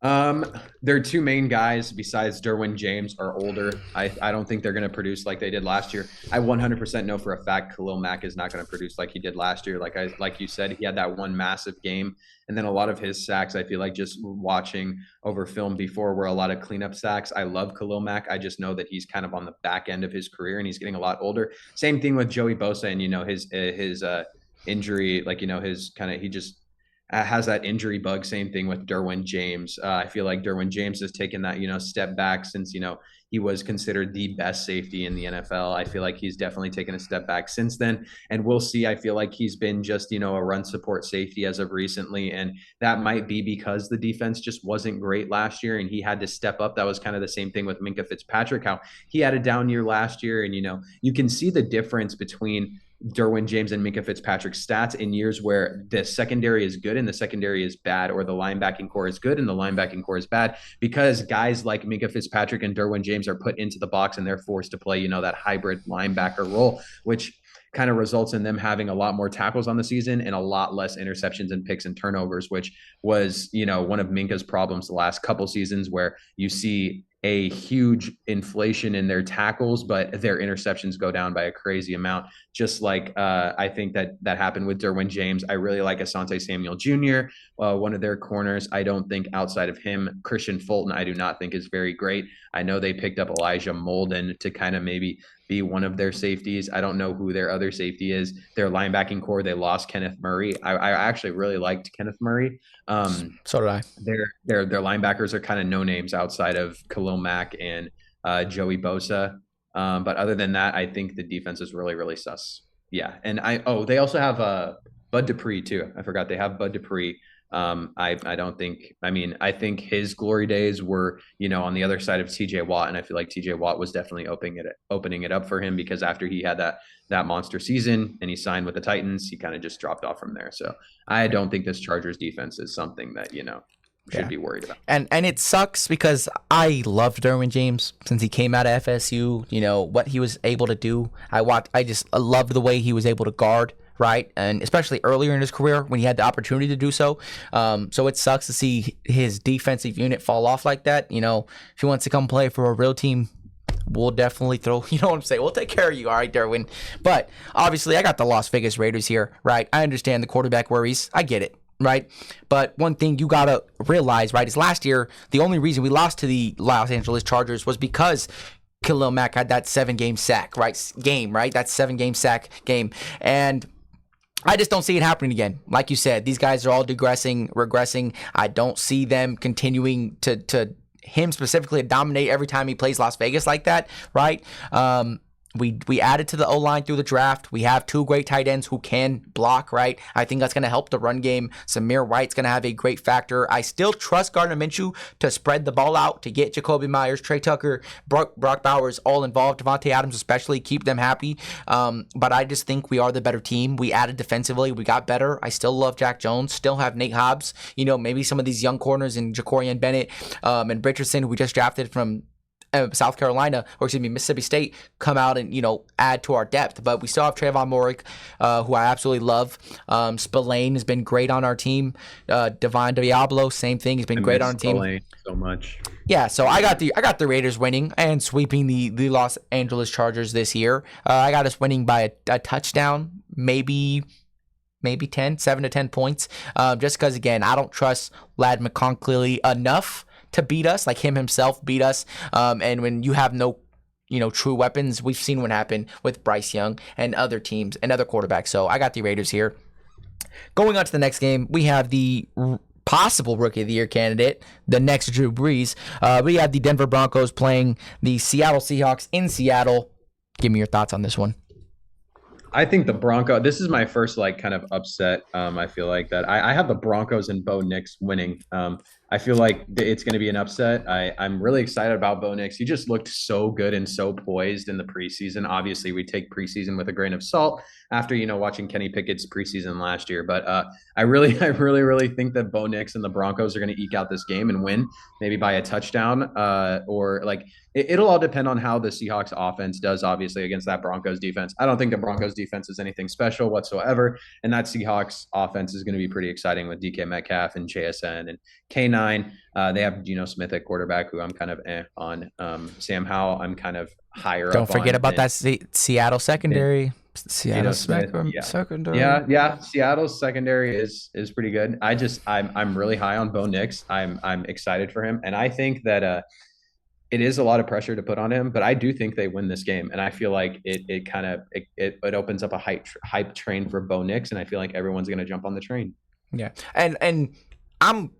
Their 2 main guys besides Derwin James are older. I don't think they're going to produce like they did last year. I 100% know for a fact Khalil Mack is not going to produce like he did last year. Like you said, he had that one massive game, and then a lot of his sacks, I feel like just watching over film before, were a lot of cleanup sacks. I love Khalil Mack. I just know that he's kind of on the back end of his career and he's getting a lot older. Same thing with Joey Bosa and his injury, his kind of, he just has that injury bug. Same thing with Derwin James. I feel like Derwin James has taken that, step back since, he was considered the best safety in the NFL. I feel like he's definitely taken a step back since then. And we'll see. I feel like he's been just, a run support safety as of recently. And that might be because the defense just wasn't great last year and he had to step up. That was kind of the same thing with Minkah Fitzpatrick, how he had a down year last year. And, you can see the difference between Derwin James and Minkah Fitzpatrick's stats in years where the secondary is good and the secondary is bad, or the linebacking core is good and the linebacking core is bad, because guys like Minkah Fitzpatrick and Derwin James are put into the box and they're forced to play, that hybrid linebacker role, which kind of results in them having a lot more tackles on the season and a lot less interceptions and picks and turnovers, which was, one of Minkah's problems the last couple seasons, where you see a huge inflation in their tackles, but their interceptions go down by a crazy amount. Just like I think that happened with Derwin James. I really like Asante Samuel Jr., one of their corners. I don't think outside of him, Christian Fulton, I do not think is very great. I know they picked up Elijah Molden to kind of maybe be one of their safeties. I don't know who their other safety is. Their linebacking core, they lost Kenneth Murray. I actually really liked Kenneth Murray. So did I. Their linebackers are kind of no names outside of Khalil Mack and Joey Bosa. But other than that, I think the defense is really, really sus. Yeah. And they also have Bud Dupree too. I forgot they have Bud Dupree. I don't think, I think his glory days were, on the other side of TJ Watt. And I feel like TJ Watt was definitely opening it up for him, because after he had that monster season and he signed with the Titans, he kind of just dropped off from there. So I don't think this Chargers defense is something that, should be worried about. And it sucks because I loved Derwin James since he came out of FSU, what he was able to do. I just loved the way he was able to guard, right? And especially earlier in his career when he had the opportunity to do so. So it sucks to see his defensive unit fall off like that. If he wants to come play for a real team, we'll definitely throw, what I'm saying? We'll take care of you, all right, Derwin. But obviously, I got the Las Vegas Raiders here, right? I understand the quarterback worries. I get it, right? But one thing you got to realize, right, is last year, the only reason we lost to the Los Angeles Chargers was because Khalil Mack had that 7-game sack, right? That 7-game sack game. And I just don't see it happening again. Like you said, these guys are all regressing. I don't see them continuing to him specifically to dominate every time he plays Las Vegas like that, right? We added to the O-line through the draft. We have 2 great tight ends who can block, right? I think that's going to help the run game. Samir White's going to have a great factor. I still trust Gardner Minshew to spread the ball out, to get Jacoby Myers, Trey Tucker, Brock Bowers all involved, Devontae Adams especially, keep them happy. But I just think we are the better team. We added defensively. We got better. I still love Jack Jones. Still have Nate Hobbs. Maybe some of these young corners in Jacorian Bennett and Richardson, who we just drafted from South Carolina, or excuse me, Mississippi State, come out and, add to our depth. But we still have Trayvon Moorick, who I absolutely love. Spillane has been great on our team. Devon Diablo, same thing. He's been great on our team. Spillane so much. Yeah, so I got the Raiders winning and sweeping the Los Angeles Chargers this year. I got us winning by a touchdown, maybe 7 to 10 points. Just because, again, I don't trust Ladd McConkey enough to beat us, like him himself beat us. And when you have no, true weapons, we've seen what happened with Bryce Young and other teams and other quarterbacks. So I got the Raiders here. Going on to the next game, we have the possible Rookie of the Year candidate, the next Drew Brees. We have the Denver Broncos playing the Seattle Seahawks in Seattle. Give me your thoughts on this one. I think the this is my first kind of upset. I feel like that I have the Broncos and Bo Nix winning. I feel like it's going to be an upset. I'm really excited about Bo Nix. He just looked so good and so poised in the preseason. Obviously, we take preseason with a grain of salt after, watching Kenny Pickett's preseason last year. But I really think that Bo Nix and the Broncos are going to eke out this game and win, maybe by a touchdown or it'll all depend on how the Seahawks offense does, obviously, against that Broncos defense. I don't think the Broncos defense is anything special whatsoever. And that Seahawks offense is going to be pretty exciting with DK Metcalf and JSN and K9. They have Geno Smith at quarterback, who I'm kind of on. Sam Howell, I'm kind of higher Don't up forget on. about that Seattle secondary. Seattle secondary. Yeah. Seattle's secondary is pretty good. I'm really high on Bo Nix. I'm excited for him. And I think that it is a lot of pressure to put on him, but I do think they win this game. And I feel like it opens up a hype train for Bo Nix, and I feel like everyone's going to jump on the train. Yeah. And I'm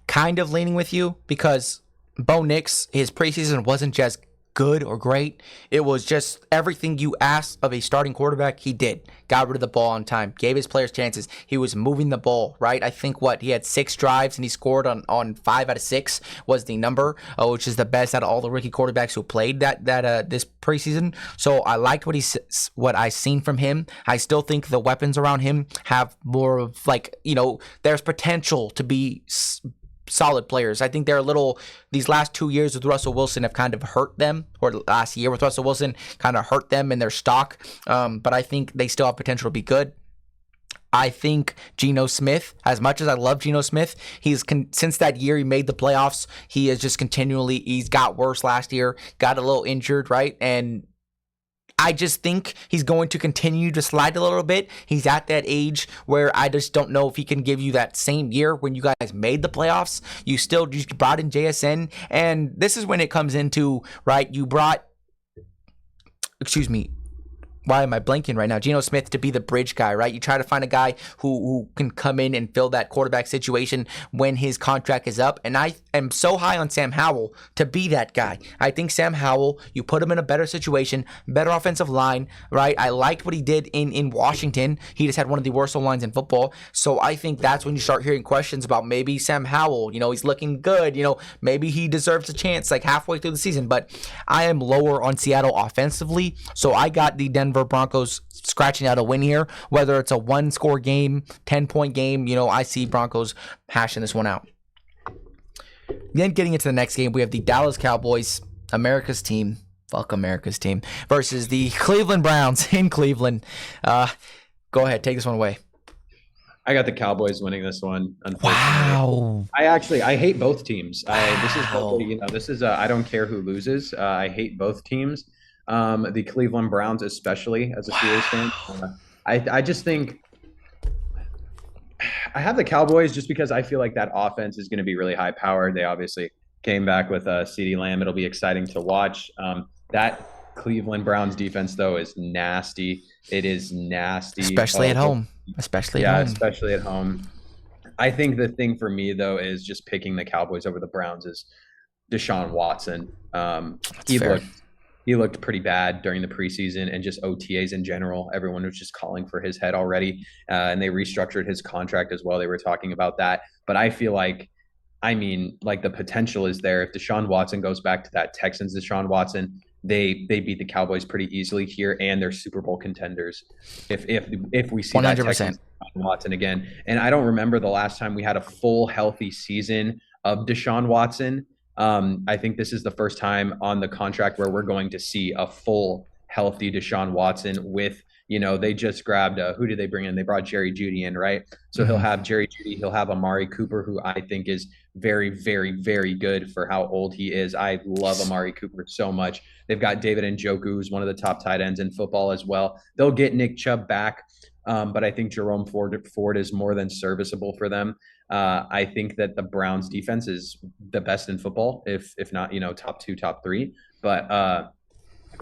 kind of leaning with you because Bo Nix, his preseason wasn't just good or great. It was just everything you asked of a starting quarterback, he did. Got rid of the ball on time, gave his players chances. He was moving the ball, right? I think he had 6 drives and he scored on 5 out of 6 was the number, which is the best out of all the rookie quarterbacks who played that this preseason. So I liked what I seen from him. I still think the weapons around him have more of there's potential to be solid players. I think they're these last 2 years with Russell Wilson have kind of hurt them, or last year with Russell Wilson kind of hurt them in their stock. But I think they still have potential to be good. I think Geno Smith, as much as I love Geno Smith, since that year he made the playoffs, he has just he's got worse last year, got a little injured, right? And I just think he's going to continue to slide a little bit. He's at that age where I just don't know if he can give you that same year when you guys made the playoffs. You brought in JSN, and this is when it comes into, right, why am I blanking right now? Geno Smith to be the bridge guy, right? You try to find a guy who can come in and fill that quarterback situation when his contract is up. And I am so high on Sam Howell to be that guy. I think Sam Howell, you put him in a better situation, better offensive line, right? I liked what he did in Washington. He just had one of the worst lines in football. So I think that's when you start hearing questions about maybe Sam Howell, he's looking good, maybe he deserves a chance halfway through the season. But I am lower on Seattle offensively. So I got the Denver Broncos scratching out a win here, whether it's a 1-score game, 10-point game. I see Broncos hashing this one out. Then getting into the next game, we have the Dallas Cowboys, America's team, fuck America's team, versus the Cleveland Browns in Cleveland. Go ahead, take this one away. I got the Cowboys winning this one. Wow. I hate both teams. This is I don't care who loses. I hate both teams. The Cleveland Browns, especially as a Steelers fan. I just think I have the Cowboys just because I feel like that offense is going to be really high powered. They obviously came back with Ceedee Lamb. It'll be exciting to watch. That Cleveland Browns defense, though, is nasty. It is nasty. Especially at home. Especially at home. I think the thing for me, though, is just picking the Cowboys over the Browns is Deshaun Watson. he looked pretty bad during the preseason and just OTAs in general. Everyone was just calling for his head already, and they restructured his contract as well. They were talking about that, but I feel like, I mean, like the potential is there. If Deshaun Watson goes back to that Texans Deshaun Watson, they beat the Cowboys pretty easily here, and they're Super Bowl contenders. If we see that 100%. Texans Deshaun Watson again, and I don't remember the last time we had a full healthy season of Deshaun Watson. I think this is the first time on the contract where we're going to see a full healthy Deshaun Watson with, they just grabbed, who did they bring in? They brought Jerry Jeudy in, right? So he'll have Jerry Jeudy, he'll have Amari Cooper, who I think is very, very, very good for how old he is. I love Amari Cooper so much. They've got David Njoku, who's one of the top tight ends in football as well. They'll get Nick Chubb back, but I think Jerome Ford is more than serviceable for them. I think that the Browns defense is the best in football, if not, top 2, top 3. But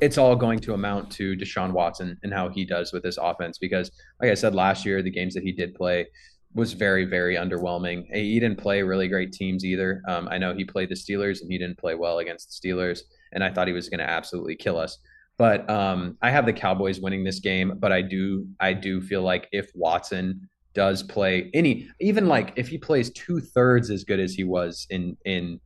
it's all going to amount to Deshaun Watson and how he does with this offense, because like I said, last year, the games that he did play was very, very underwhelming. He didn't play really great teams either. I know he played the Steelers and he didn't play well against the Steelers, and I thought he was going to absolutely kill us. But I have the Cowboys winning this game, but I do feel like if Watson does play even like if he plays 2/3 as good as he was in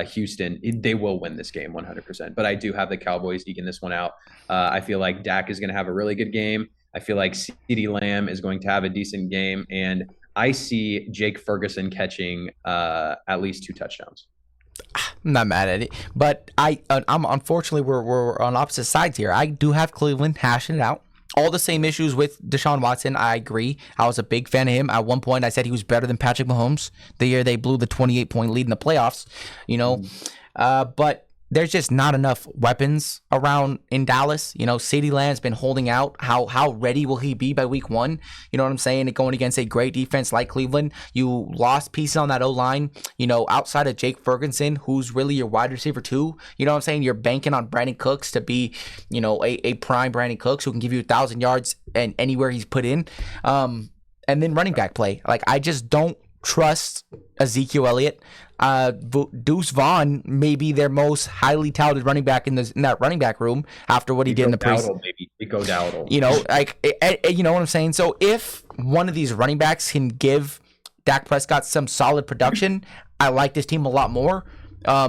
Houston, they will win this game 100%. But I do have the Cowboys eking this one out. I feel like Dak is going to have a really good game. I feel like Ceedee Lamb is going to have a decent game, and I see Jake Ferguson catching at least 2 touchdowns. I'm not mad at it, but I'm unfortunately we're on opposite sides here. I do have Cleveland hashing it out. All the same issues with Deshaun Watson. I agree. I was a big fan of him. At one point, I said he was better than Patrick Mahomes the year they blew the 28-point lead in the playoffs. But there's just not enough weapons around in Dallas. Ceedee Lamb's been holding out. How ready will he be by week 1? You know what I'm saying? Going against a great defense like Cleveland, you lost pieces on that O-line. Outside of Jake Ferguson, who's really your wide receiver too. You know what I'm saying? You're banking on Brandon Cooks to be, a prime Brandon Cooks who can give you 1,000 yards and anywhere he's put in. And then running back play. Like, I just don't trust Ezekiel Elliott. Deuce Vaughn may be their most highly touted running back in that running back room after what he did in the preseason. Go Dowdle. You know what I'm saying? So if one of these running backs can give Dak Prescott some solid production, I like this team a lot more.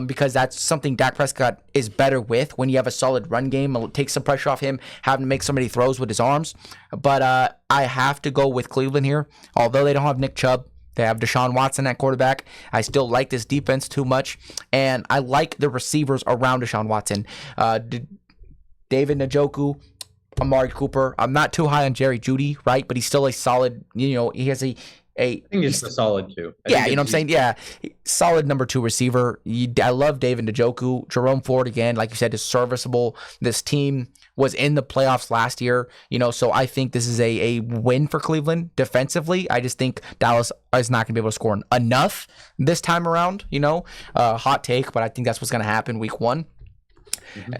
Because that's something Dak Prescott is better with when you have a solid run game. It takes some pressure off him having to make so many throws with his arms. But I have to go with Cleveland here. Although they don't have Nick Chubb, they have Deshaun Watson at quarterback. I still like this defense too much, and I like the receivers around Deshaun Watson. David Njoku, Amari Cooper. I'm not too high on Jerry Jeudy, right? But he's still a solid, he has I think it's a solid 2. Yeah, you know what I'm saying? Yeah, solid number 2 receiver. I love David Njoku. Jerome Ford, again, like you said, is serviceable. This team was in the playoffs last year, so I think this is a win for Cleveland defensively. I just think Dallas is not going to be able to score enough this time around, hot take, but I think that's what's going to happen week 1. Mm-hmm.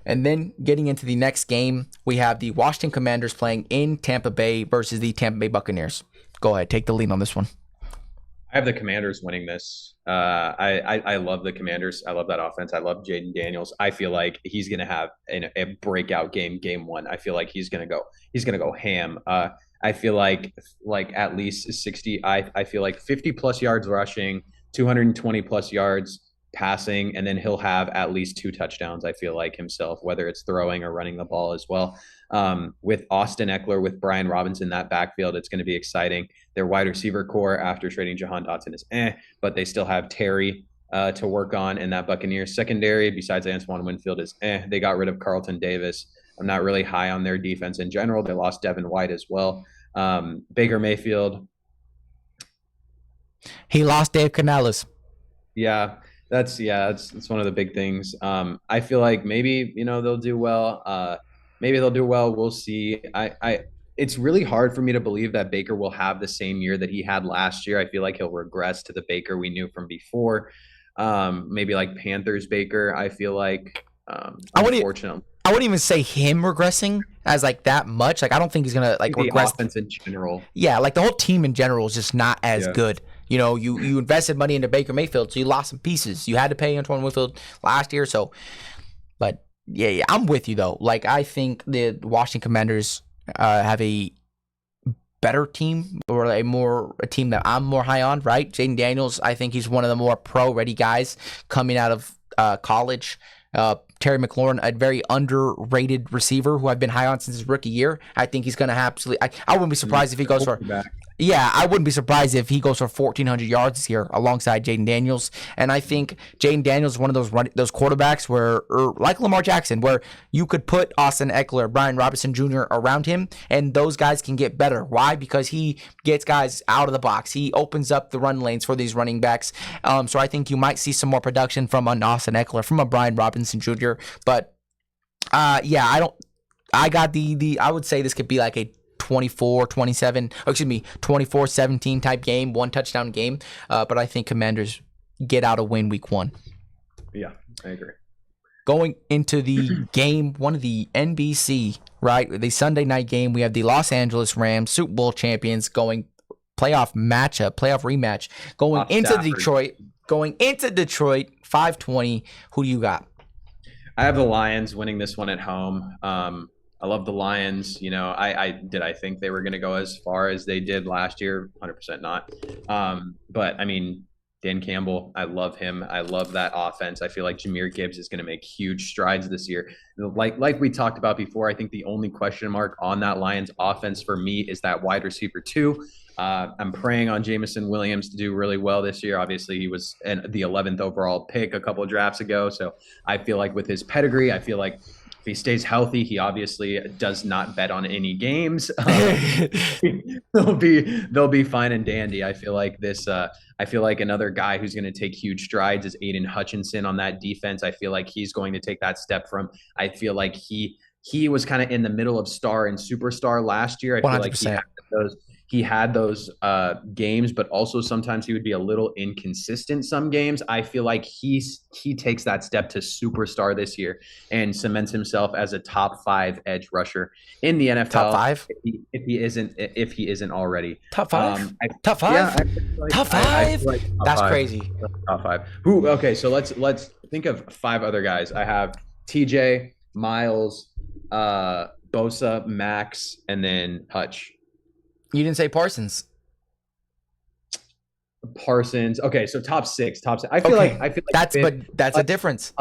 And then getting into the next game, we have the Washington Commanders playing in Tampa Bay versus the Tampa Bay Buccaneers. Go ahead, take the lead on this one. I have the Commanders winning this. I love the Commanders. I love that offense. I love Jaden Daniels. I feel like he's going to have a breakout game 1. I feel like he's going to go ham. I feel like at least 60. I feel like 50 plus yards rushing, 220 plus yards passing, and then he'll have at least 2 touchdowns. I feel like himself, whether it's throwing or running the ball as well. With Austin Eckler, with Brian Robinson, that backfield, it's going to be exciting. Their wide receiver core after trading Jahan Dotson is but they still have Terry to work on, and that Buccaneers secondary, besides Antoine Winfield, is They got rid of Carlton Davis. I'm not really high on their defense in general. They lost Devin White as well. Baker Mayfield. He lost Dave Canales. Yeah. That's one of the big things. I feel like maybe, they'll do well. Maybe they'll do well. We'll see. It's really hard for me to believe that Baker will have the same year that he had last year. I feel like he'll regress to the Baker we knew from before. Maybe like Panthers Baker. I feel like, unfortunately. I wouldn't even say him regressing as like that much. Like, I don't think he's gonna like regress. The offense in general. Yeah, like the whole team in general is just not as good. You invested money into Baker Mayfield, so you lost some pieces. You had to pay Antoine Winfield last year, but Yeah, I'm with you though. Like I think the Washington Commanders have a better team or a team that I'm more high on, right? Jaden Daniels, I think he's one of the more pro ready guys coming out of college. Terry McLaurin, a very underrated receiver who I've been high on since his rookie year. I think he's going to absolutely. I wouldn't be surprised if he goes for. Yeah, I wouldn't be surprised if he goes for 1,400 yards this year alongside Jaden Daniels. And I think Jaden Daniels is one of those quarterbacks where, or like Lamar Jackson, where you could put Austin Eckler, Brian Robinson Jr. around him, and those guys can get better. Why? Because he gets guys out of the box. He opens up the run lanes for these running backs. So I think you might see some more production from an Austin Eckler, from a Brian Robinson Jr. But yeah, I don't. I got the. I would say this could be like a 24-17 type game, one touchdown game. But I think Commanders get out a win week 1. Yeah, I agree. Going into the game, one of the NBC, right? The Sunday night game, we have the Los Angeles Rams, Super Bowl champions, going playoff rematch, going into Detroit, 5:20. Who do you got? I have the Lions winning this one at home. I love the Lions. You know, I think they were going to go as far as they did last year. 100% not. But I mean, Dan Campbell, I love him. I love that offense. I feel like Jahmyr Gibbs is going to make huge strides this year. Like we talked about before, I think the only question mark on that Lions offense for me is that wide receiver 2. I'm praying on Jameson Williams to do really well this year. Obviously, he was the 11th overall pick a couple of drafts ago. So I feel like with his pedigree, I feel like if he stays healthy, he obviously does not bet on any games. They'll be fine and dandy. I feel like I feel like another guy who's going to take huge strides is Aiden Hutchinson on that defense. I feel like he's going to take that step from. I feel like he was kind of in the middle of star and superstar last year. I feel 100%. like he had those games, but also sometimes he would be a little inconsistent some games. I feel like he takes that step to superstar this year and cements himself as a top 5 edge rusher in the NFL. Top 5? If he isn't already. Top 5? Top 5? Yeah, top 5? Like top That's 5. crazy. Top 5. Who? Okay, so let's think of 5 other guys. I have TJ, Miles, Bosa, Max, and then Hutch. You didn't say Parsons. Okay, so top 6. I feel like that's Hutch, a difference.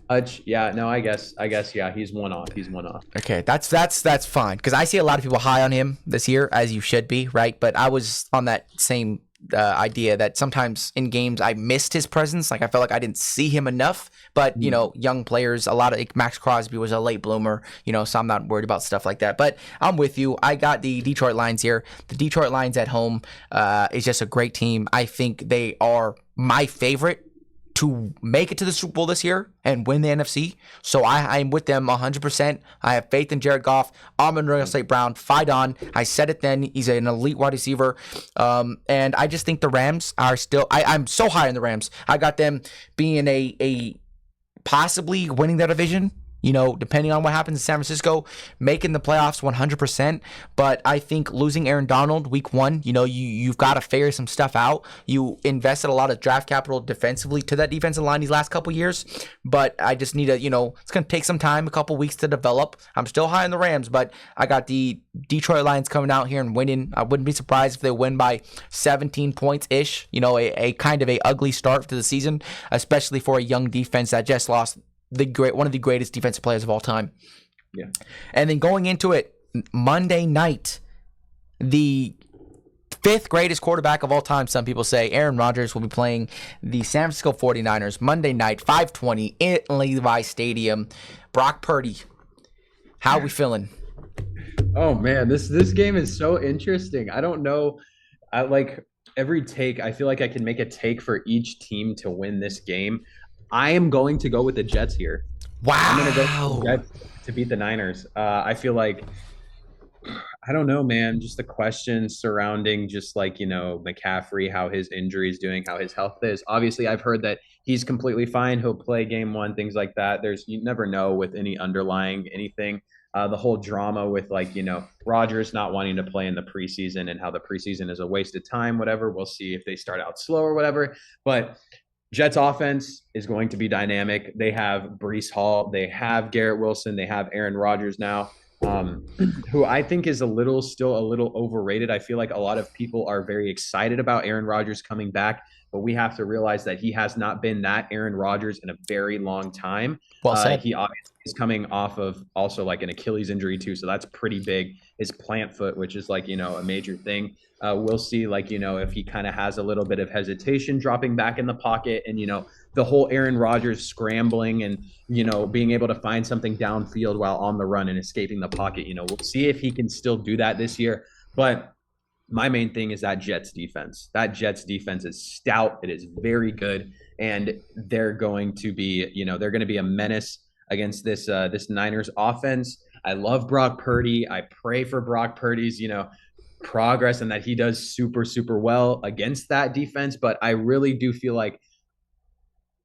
Hutch, yeah, no, I guess, yeah, he's one off. Okay, that's fine because I see a lot of people high on him this year, as you should be, right? But I was on that same idea that sometimes in games I missed his presence. Like I felt like I didn't see him enough. But you know, young players, a lot of like Max Crosby was a late bloomer. You know, so I'm not worried about stuff like that. But I'm with you. I got the Detroit Lions here. The Detroit Lions at home is just a great team. I think they are my favorite to make it to the Super Bowl this year and win the NFC. So I'm with them 100%. I have faith in Jared Goff, Amon-Ra St. Brown, fight on. I said it then. He's an elite wide receiver. And I just think the Rams are still, I'm so high on the Rams. I got them being a possibly winning their division. You know, depending on what happens in San Francisco, making the playoffs 100%. But I think losing Aaron Donald week 1, you know, you've got to figure some stuff out. You invested a lot of draft capital defensively to that defensive line these last couple years. But I just need to, you know, it's going to take some time, a couple weeks to develop. I'm still high on the Rams, but I got the Detroit Lions coming out here and winning. I wouldn't be surprised if they win by 17 points-ish. You know, a kind of a ugly start to the season, especially for a young defense that just lost one of the greatest defensive players of all time. Yeah. And then going into it, Monday night, the 5th greatest quarterback of all time, some people say, Aaron Rodgers, will be playing the San Francisco 49ers Monday night, 5:20 at Levi Stadium. Brock Purdy, how are we feeling? Oh man, this game is so interesting. I don't know. I like every take. I feel like I can make a take for each team to win this game. I am going to go with the Jets here. Wow. I'm going to go with the Jets to beat the Niners. I feel like, I don't know, man, just the questions surrounding just like, you know, McCaffrey, how his injury is doing, how his health is. Obviously, I've heard that he's completely fine. He'll play game 1, things like that. You never know with any underlying anything. The whole drama with like, you know, Rodgers not wanting to play in the preseason and how the preseason is a waste of time, whatever. We'll see if they start out slow or whatever. But Jets offense is going to be dynamic. They have Brees Hall, they have Garrett Wilson, they have Aaron Rodgers now, who I think is still a little overrated. I feel like a lot of people are very excited about Aaron Rodgers coming back, but we have to realize that he has not been that Aaron Rodgers in a very long time. Well said. He obviously is coming off of also like an Achilles injury too, so that's pretty big. His plant foot, which is like a major thing. We'll see, like, if he kind of has a little bit of hesitation dropping back in the pocket and, the whole Aaron Rodgers scrambling and, being able to find something downfield while on the run and escaping the pocket. We'll see if he can still do that this year. But my main thing is that Jets defense. That Jets defense is stout. It is very good. And they're going to be, they're going to be a menace against this Niners offense. I love Brock Purdy. I pray for Brock Purdy's, progress and that he does super, super well against that defense. But I really do feel like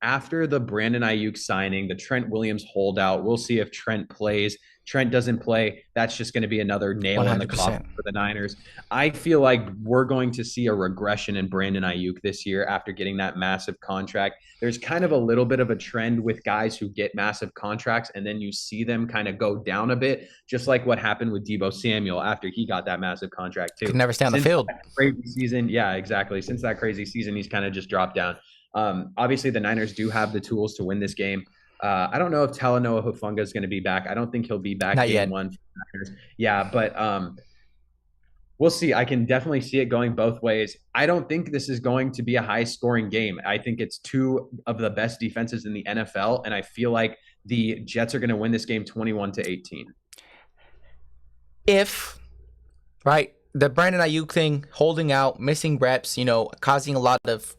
after the Brandon Aiyuk signing, the Trent Williams holdout, we'll see if Trent plays. Trent doesn't play. That's just going to be another nail 100%. in the coffin for the Niners. I feel like we're going to see a regression in Brandon Aiyuk this year after getting that massive contract. There's kind of a little bit of a trend with guys who get massive contracts and then you see them kind of go down a bit, just like what happened with Deebo Samuel after he got that massive contract too. Could never stay on the field. Crazy season. Yeah, exactly. Since that crazy season, he's kind of just dropped down. Obviously, the Niners do have the tools to win this game. I don't know if Talanoa Hufanga is going to be back. I don't think he'll be back Not game yet. one for the Niners. Yeah, but we'll see. I can definitely see it going both ways. I don't think this is going to be a high-scoring game. I think it's two of the best defenses in the NFL, and I feel like the Jets are going to win this game 21-18. If, right, the Brandon Aiyuk thing, holding out, missing reps, causing a lot of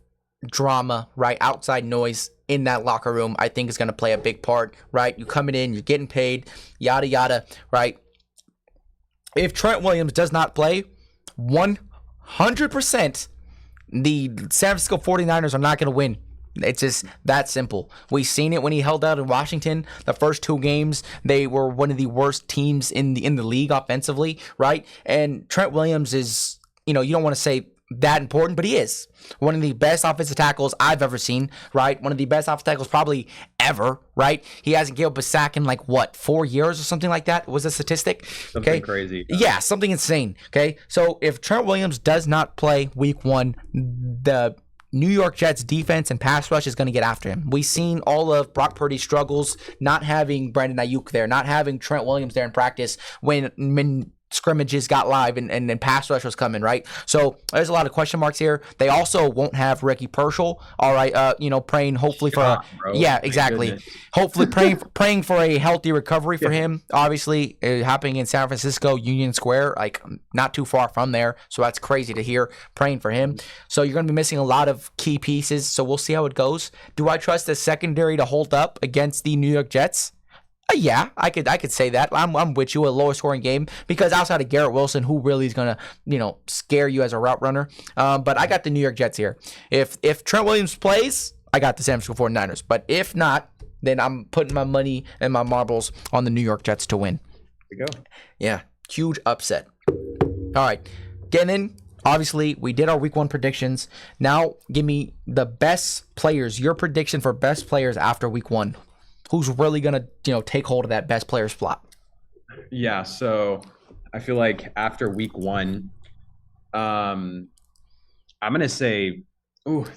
drama, right, outside noise in that locker room, I think is going to play a big part, right? You coming in, you're getting paid, yada, yada, right? If Trent Williams does not play, 100% the San Francisco 49ers are not going to win. It's just that simple. We've seen it when he held out in Washington. The first two games, they were one of the worst teams in the league offensively, right? And Trent Williams is, you don't want to say that important, but he is one of the best offensive tackles I've ever seen, right? One of the best offensive tackles probably ever, right? He hasn't given up a sack in 4 years or something like that. Was a statistic? Something crazy. Yeah, something insane. Okay, so if Trent Williams does not play week one, the New York Jets defense and pass rush is going to get after him. We've seen all of Brock Purdy's struggles, not having Brandon Aiyuk there, not having Trent Williams there in practice when scrimmages got live and pass rush was coming, right? So there's a lot of question marks here. They also won't have Ricky Pershall, all right, praying hopefully for yeah, exactly. Hopefully praying for a healthy recovery for him. Obviously, happening in San Francisco, Union Square, not too far from there. So that's crazy to hear, praying for him. So you're going to be missing a lot of key pieces. So we'll see how it goes. Do I trust the secondary to hold up against the New York Jets? Yeah, I could say that. I'm with you, a lower scoring game, because outside of Garrett Wilson, who really is gonna scare you as a route runner? But I got the New York Jets here. If Trent Williams plays, I got the San Francisco 49ers. But if not, then I'm putting my money and my marbles on the New York Jets to win. There you go. Yeah, huge upset. All right, getting in. Obviously, we did our week one predictions. Now, give me the best players. Your prediction for best players after week one. Who's really gonna, take hold of that best player spot? Yeah, so I feel like after week one, I'm gonna say,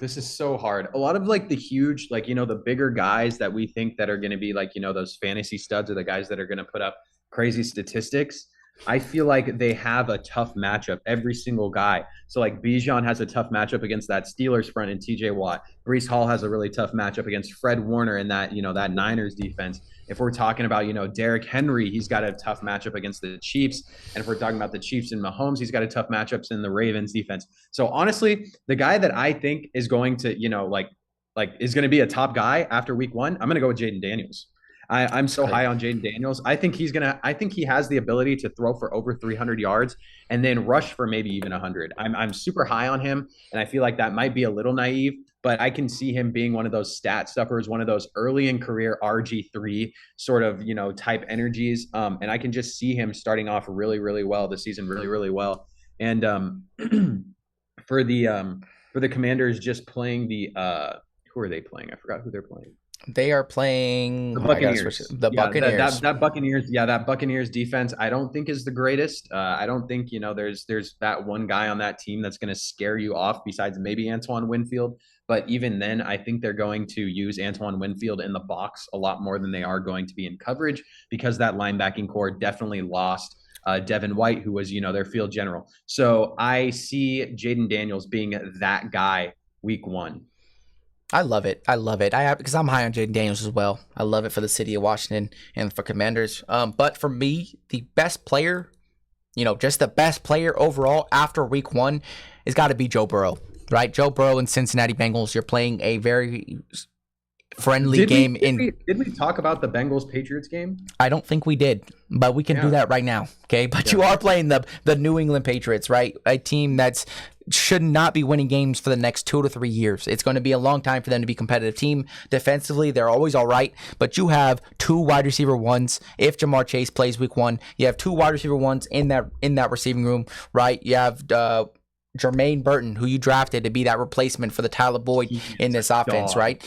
this is so hard. A lot of the huge, the bigger guys that we think that are gonna be those fantasy studs, or the guys that are gonna put up crazy statistics. I feel like they have a tough matchup, every single guy. So Bijan has a tough matchup against that Steelers front and TJ Watt. Brees Hall has a really tough matchup against Fred Warner and that Niners defense. If we're talking about, Derrick Henry, he's got a tough matchup against the Chiefs. And if we're talking about the Chiefs and Mahomes, he's got a tough matchups in the Ravens defense. So honestly, the guy that I think is going to, is going to be a top guy after week one, I'm going to go with Jaden Daniels. I'm so high on Jaden Daniels. I think he has the ability to throw for over 300 yards and then rush for maybe even 100. I'm super high on him, and I feel like that might be a little naive, but I can see him being one of those stat stuffers, one of those early in career RG3 sort of, type energies. And I can just see him starting off really, really well this season, really, really well. And for the Commanders, just playing the who are they playing? I forgot who they're playing. They are playing. The Oh, I guess Buccaneers. the Yeah, Buccaneers. that Buccaneers. Yeah, that Buccaneers defense. I don't think is the greatest. I don't think there's that one guy on that team that's going to scare you off besides maybe Antoine Winfield. But even then, I think they're going to use Antoine Winfield in the box a lot more than they are going to be in coverage because that linebacking core definitely lost Devin White, who was their field general. So I see Jaden Daniels being that guy week 1. I love it. I love it. Because I'm high on Jaden Daniels as well. I love it for the city of Washington and for Commanders. But for me, the best player, just the best player overall after week 1 has got to be Joe Burrow, right? Joe Burrow and Cincinnati Bengals. You're playing a very friendly game. Did we talk about the Bengals Patriots game? I don't think we did, but we can do that right now. Okay, but you are playing the New England Patriots, right? A team that's should not be winning games for the next 2 to 3 years. It's going to be a long time for them to be a competitive team. Defensively, they're always all right, but you have 2 wide receiver ones. If Jamar Chase plays week 1, you have 2 wide receiver ones in that receiving room, right? You have Jermaine Burton, who you drafted to be that replacement for the Tyler Boyd in this offense, right?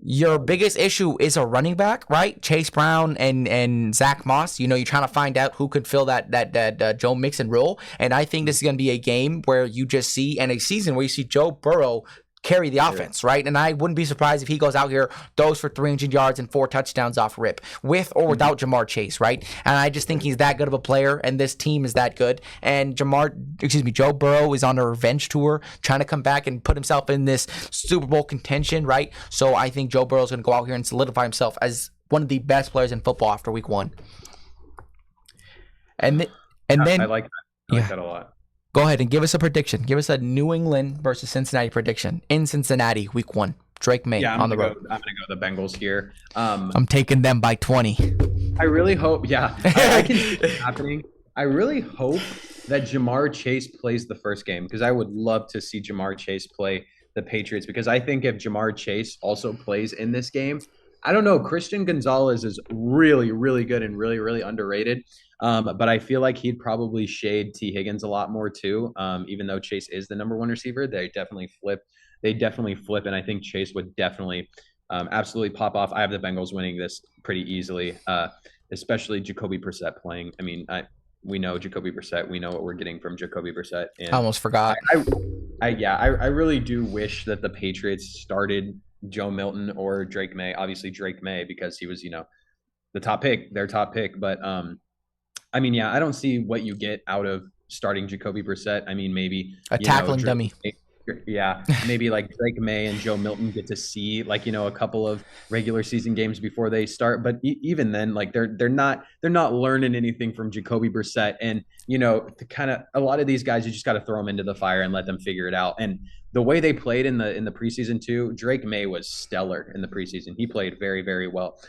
Your biggest issue is a running back, right? Chase Brown and Zach Moss. You're trying to find out who could fill that Joe Mixon role. And I think this is going to be a game where you just see, and a season where you see Joe Burrow carry the offense, right? And I wouldn't be surprised if he goes out here, throws for 300 yards and 4 touchdowns off rip, with or without Jamar Chase, right? And I just think he's that good of a player, and this team is that good. And Joe Burrow is on a revenge tour, trying to come back and put himself in this Super Bowl contention, right? So I think Joe Burrow is going to go out here and solidify himself as one of the best players in football after week 1. And then I like that. I like that a lot. Go ahead and give us a prediction. Give us a New England versus Cincinnati prediction in Cincinnati, week 1. Drake May on the road. I'm going to go the Bengals here. I'm taking them by 20. I really hope, I can see it happening. I really hope that Jamar Chase plays the first game because I would love to see Jamar Chase play the Patriots because I think if Jamar Chase also plays in this game, I don't know, Christian Gonzalez is really, really good and really, really underrated. But I feel like he'd probably shade T. Higgins a lot more too. Even though Chase is the number 1 receiver, they definitely flip. And I think Chase would definitely absolutely pop off. I have the Bengals winning this pretty easily, especially Jacoby Brissett playing. I mean, we know Jacoby Brissett. We know what we're getting from Jacoby Brissett. And I almost forgot. I really do wish that the Patriots started Joe Milton or Drake May. Obviously Drake May because he was, the top pick, their top pick. But I don't see what you get out of starting Jacoby Brissett. I mean, maybe a tackling dummy. Maybe like Drake May and Joe Milton get to see a couple of regular season games before they start. But even then, like they're not learning anything from Jacoby Brissett. And a lot of these guys, you just got to throw them into the fire and let them figure it out. And the way they played in the preseason too, Drake May was stellar in the preseason. He played very, very well.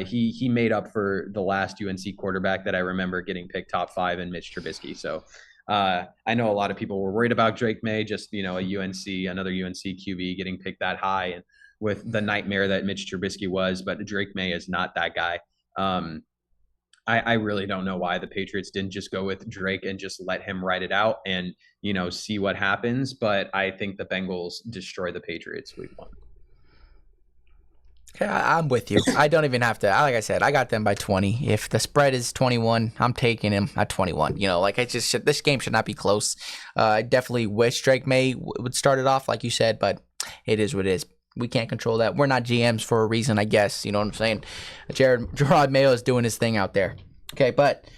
He made up for the last UNC quarterback that I remember getting picked top 5 in Mitch Trubisky. So I know a lot of people were worried about Drake May, just another UNC QB getting picked that high, and with the nightmare that Mitch Trubisky was. But Drake May is not that guy. I really don't know why the Patriots didn't just go with Drake and just let him ride it out and see what happens. But I think the Bengals destroy the Patriots week 1. Okay, I'm with you. I don't even have to. Like I said, I got them by 20. If the spread is 21, I'm taking him at 21. This game should not be close. I definitely wish Drake May would start it off like you said, but it is what it is. We can't control that. We're not GMs for a reason, I guess. You know what I'm saying? Gerard Mayo is doing his thing out there. Okay, but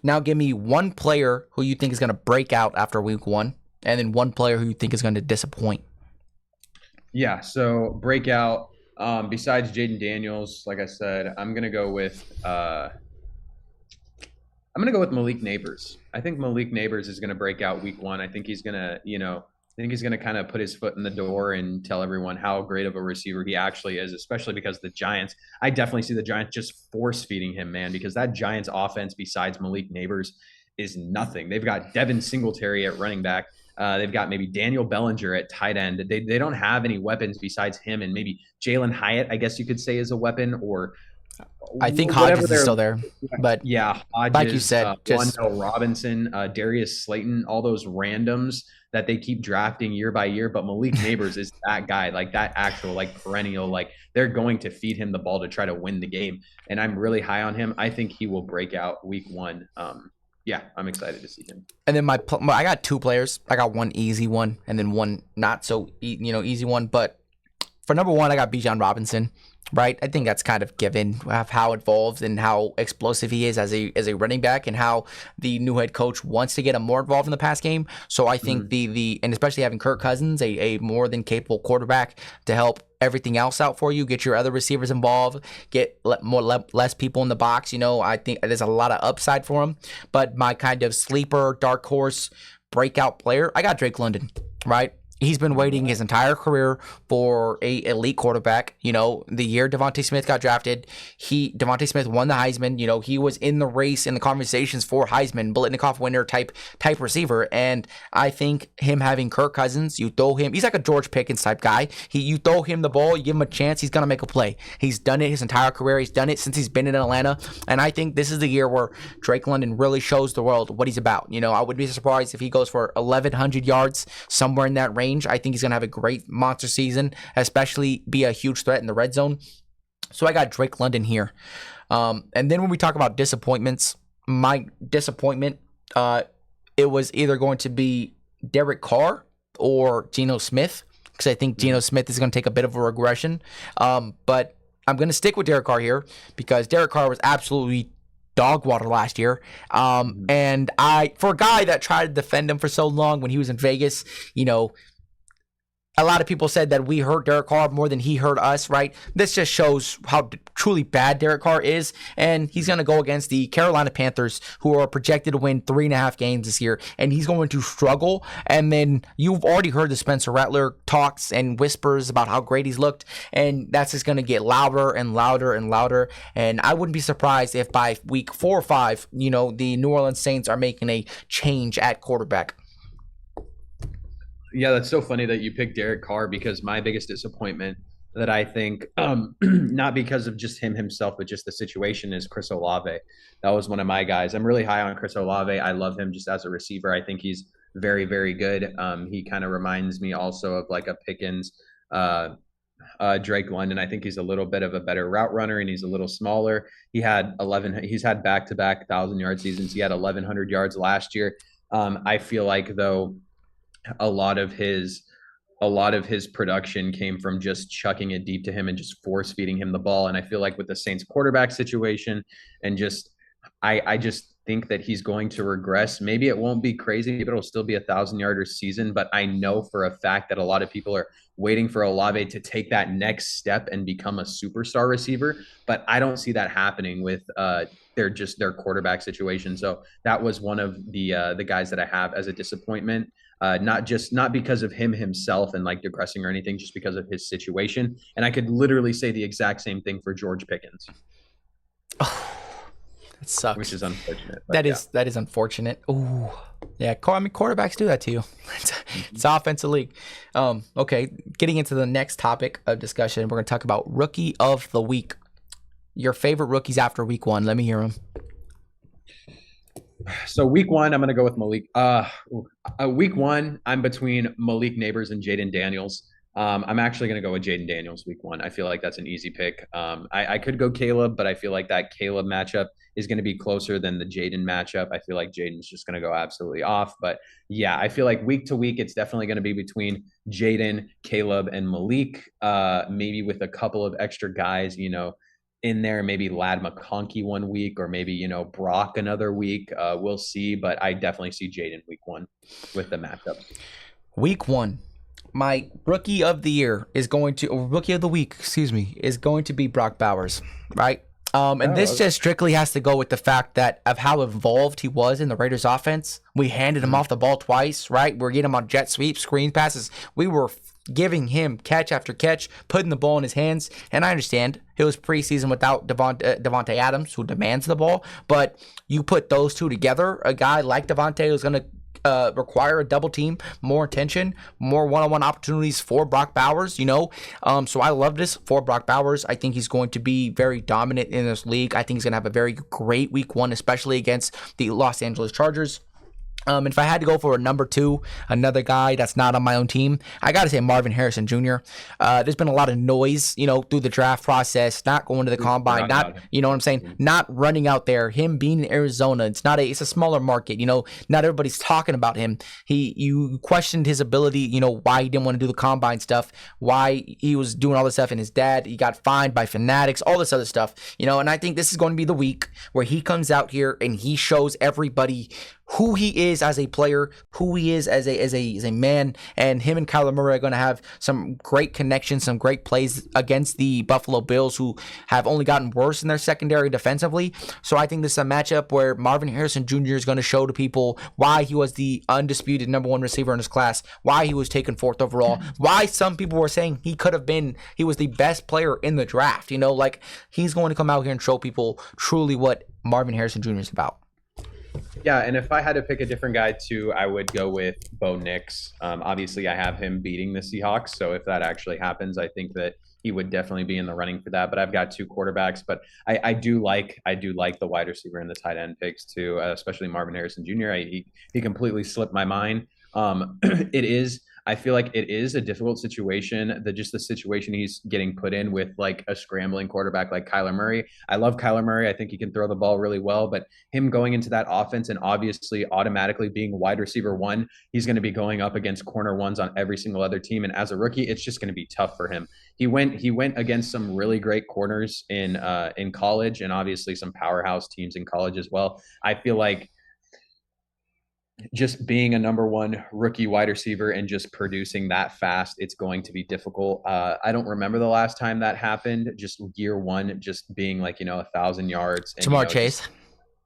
now give me one player who you think is going to break out after week 1, and then one player who you think is going to disappoint. Yeah, so breakout. Besides Jaden Daniels, like I said, I'm gonna go with Malik Neighbors. I think Malik Neighbors is gonna break out week 1. I think he's gonna, kind of put his foot in the door and tell everyone how great of a receiver he actually is, especially because the Giants. I definitely see the Giants just force feeding him, man, because that Giants offense besides Malik Neighbors is nothing. They've got Devin Singletary at running back. They've got maybe Daniel Bellinger at tight end. They don't have any weapons besides him and maybe Jalen Hyatt, I guess you could say, is a weapon, or I think whatever Hodges is still there, but yeah, like you Hodges, said, just Wandale Robinson, Darius Slayton, all those randoms that they keep drafting year by year. But Malik Neighbors is that guy, like that actual, like perennial, like they're going to feed him the ball to try to win the game. And I'm really high on him. I think he will break out week one. Yeah, I'm excited to see him. and then I got two players. I got one easy one and then one not so easy one. But for number one, I got Bijan Robinson. Right, I think that's kind of given of how involved and how explosive he is as a running back, and how the new head coach wants to get him more involved in the pass game. So I think the and especially having Kirk Cousins, a more than capable quarterback to help everything else out for you, get your other receivers involved, get less people in the box. I think there's a lot of upside for him. But my kind of sleeper, dark horse, breakout player, I got Drake London. Right. He's been waiting his entire career for a elite quarterback. The year Devontae Smith got drafted, Devontae Smith won the Heisman. He was in the race, in the conversations for Heisman, Biletnikoff winner type receiver. And I think him having Kirk Cousins, you throw him, he's like a George Pickens type guy. You throw him the ball, you give him a chance, he's gonna make a play. He's done it his entire career. He's done it since he's been in Atlanta. And I think this is the year where Drake London really shows the world what he's about. I wouldn't be surprised if he goes for 1,100 yards, somewhere in that range. I think he's going to have a great monster season, especially be a huge threat in the red zone. So I got Drake London here. And then when we talk about disappointments, my disappointment, it was either going to be Derek Carr or Geno Smith, because I think Geno Smith is going to take a bit of a regression. But I'm going to stick with Derek Carr here, because Derek Carr was absolutely dog water last year. And for a guy that tried to defend him for so long when he was in Vegas, a lot of people said that we hurt Derek Carr more than he hurt us, right? This just shows how truly bad Derek Carr is. And he's going to go against the Carolina Panthers, who are projected to win 3.5 games this year. And he's going to struggle. And then you've already heard the Spencer Rattler talks and whispers about how great he's looked. And that's just going to get louder and louder and louder. And I wouldn't be surprised if by week 4 or 5, the New Orleans Saints are making a change at quarterback. Yeah, that's so funny that you picked Derek Carr, because my biggest disappointment that I think, not because of just him himself, but just the situation, is Chris Olave. That was one of my guys. I'm really high on Chris Olave. I love him just as a receiver. I think he's very, very good. He kind of reminds me also of like a Pickens, Drake London. I think he's a little bit of a better route runner, and he's a little smaller. He's had back-to-back 1,000-yard seasons. He had 1,100 yards last year. I feel like, though, a lot of his production came from just chucking it deep to him and just force feeding him the ball. And I feel like with the Saints quarterback situation, and I just think that he's going to regress. Maybe it won't be crazy. Maybe it'll still be 1,000-yarder season, but I know for a fact that a lot of people are waiting for Olave to take that next step and become a superstar receiver. But I don't see that happening with their quarterback situation. So that was one of the guys that I have as a disappointment. Not because of him himself and like depressing or anything, just because of his situation. And I could literally say the exact same thing for George Pickens. Oh, that sucks. Which is unfortunate. That is unfortunate. Ooh, yeah. Quarterbacks do that to you. It's offensive league. Okay, getting into the next topic of discussion, we're going to talk about rookie of the week. Your favorite rookies after week 1. Let me hear them. So week 1, I'm going to go with Malik. Week 1, I'm between Malik Neighbors and Jaden Daniels. I'm actually going to go with Jaden Daniels week 1. I feel like that's an easy pick. I could go Caleb, but I feel like that Caleb matchup is going to be closer than the Jaden matchup. I feel like Jaden's just going to go absolutely off. But yeah, I feel like week to week, it's definitely going to be between Jaden, Caleb, and Malik, maybe with a couple of extra guys, in there, maybe Ladd McConkey one week, or maybe, Brock another week. We'll see, but I definitely see Jaden week 1 with the matchup. Week 1, my rookie of the week, is going to be Brock Bowers, right? This just strictly has to go with the fact that of how involved he was in the Raiders offense. We handed him off the ball twice, right? We're getting him on jet sweeps, screen passes. We were giving him catch after catch, putting the ball in his hands. And I understand it was preseason without Devontae Adams, who demands the ball. But you put those two together, a guy like Devontae who's going to require a double team, more attention, more one-on-one opportunities for Brock Bowers, so I love this for Brock Bowers. I think he's going to be very dominant in this league. I think he's going to have a very great week one, especially against the Los Angeles Chargers. And if I had to go for a number two, another guy that's not on my own team, I got to say Marvin Harrison Jr. There's been a lot of noise, through the draft process, not going to the combine, not, you know what I'm saying, not running out there, him being in Arizona. It's a smaller market, not everybody's talking about him. You questioned his ability, why he didn't want to do the combine stuff, why he was doing all this stuff, and his dad, he got fined by Fanatics, all this other stuff, and I think this is going to be the week where he comes out here and he shows everybody who he is as a player, who he is as a man, and him and Kyler Murray are going to have some great connections, some great plays against the Buffalo Bills, who have only gotten worse in their secondary defensively. So I think this is a matchup where Marvin Harrison Jr. is going to show to people why he was the undisputed number one receiver in his class, why he was taken fourth overall, why some people were saying he was the best player in the draft. He's going to come out here and show people truly what Marvin Harrison Jr. is about. Yeah, and if I had to pick a different guy too, I would go with Bo Nix. Obviously, I have him beating the Seahawks, so if that actually happens, I think that he would definitely be in the running for that. But I've got two quarterbacks, but I do like the wide receiver and the tight end picks too, especially Marvin Harrison Jr. He completely slipped my mind. I feel like it is a difficult situation. The situation he's getting put in with like a scrambling quarterback like Kyler Murray. I love Kyler Murray. I think he can throw the ball really well, but him going into that offense and obviously automatically being wide receiver one, he's going to be going up against corner ones on every single other team. And as a rookie, it's just going to be tough for him. He went against some really great corners in college, and obviously some powerhouse teams in college as well. I feel like just being a number one rookie wide receiver and just producing that fast, it's going to be difficult. I don't remember the last time that happened. Just year one, just being like, 1,000 yards. And, Jamar Chase.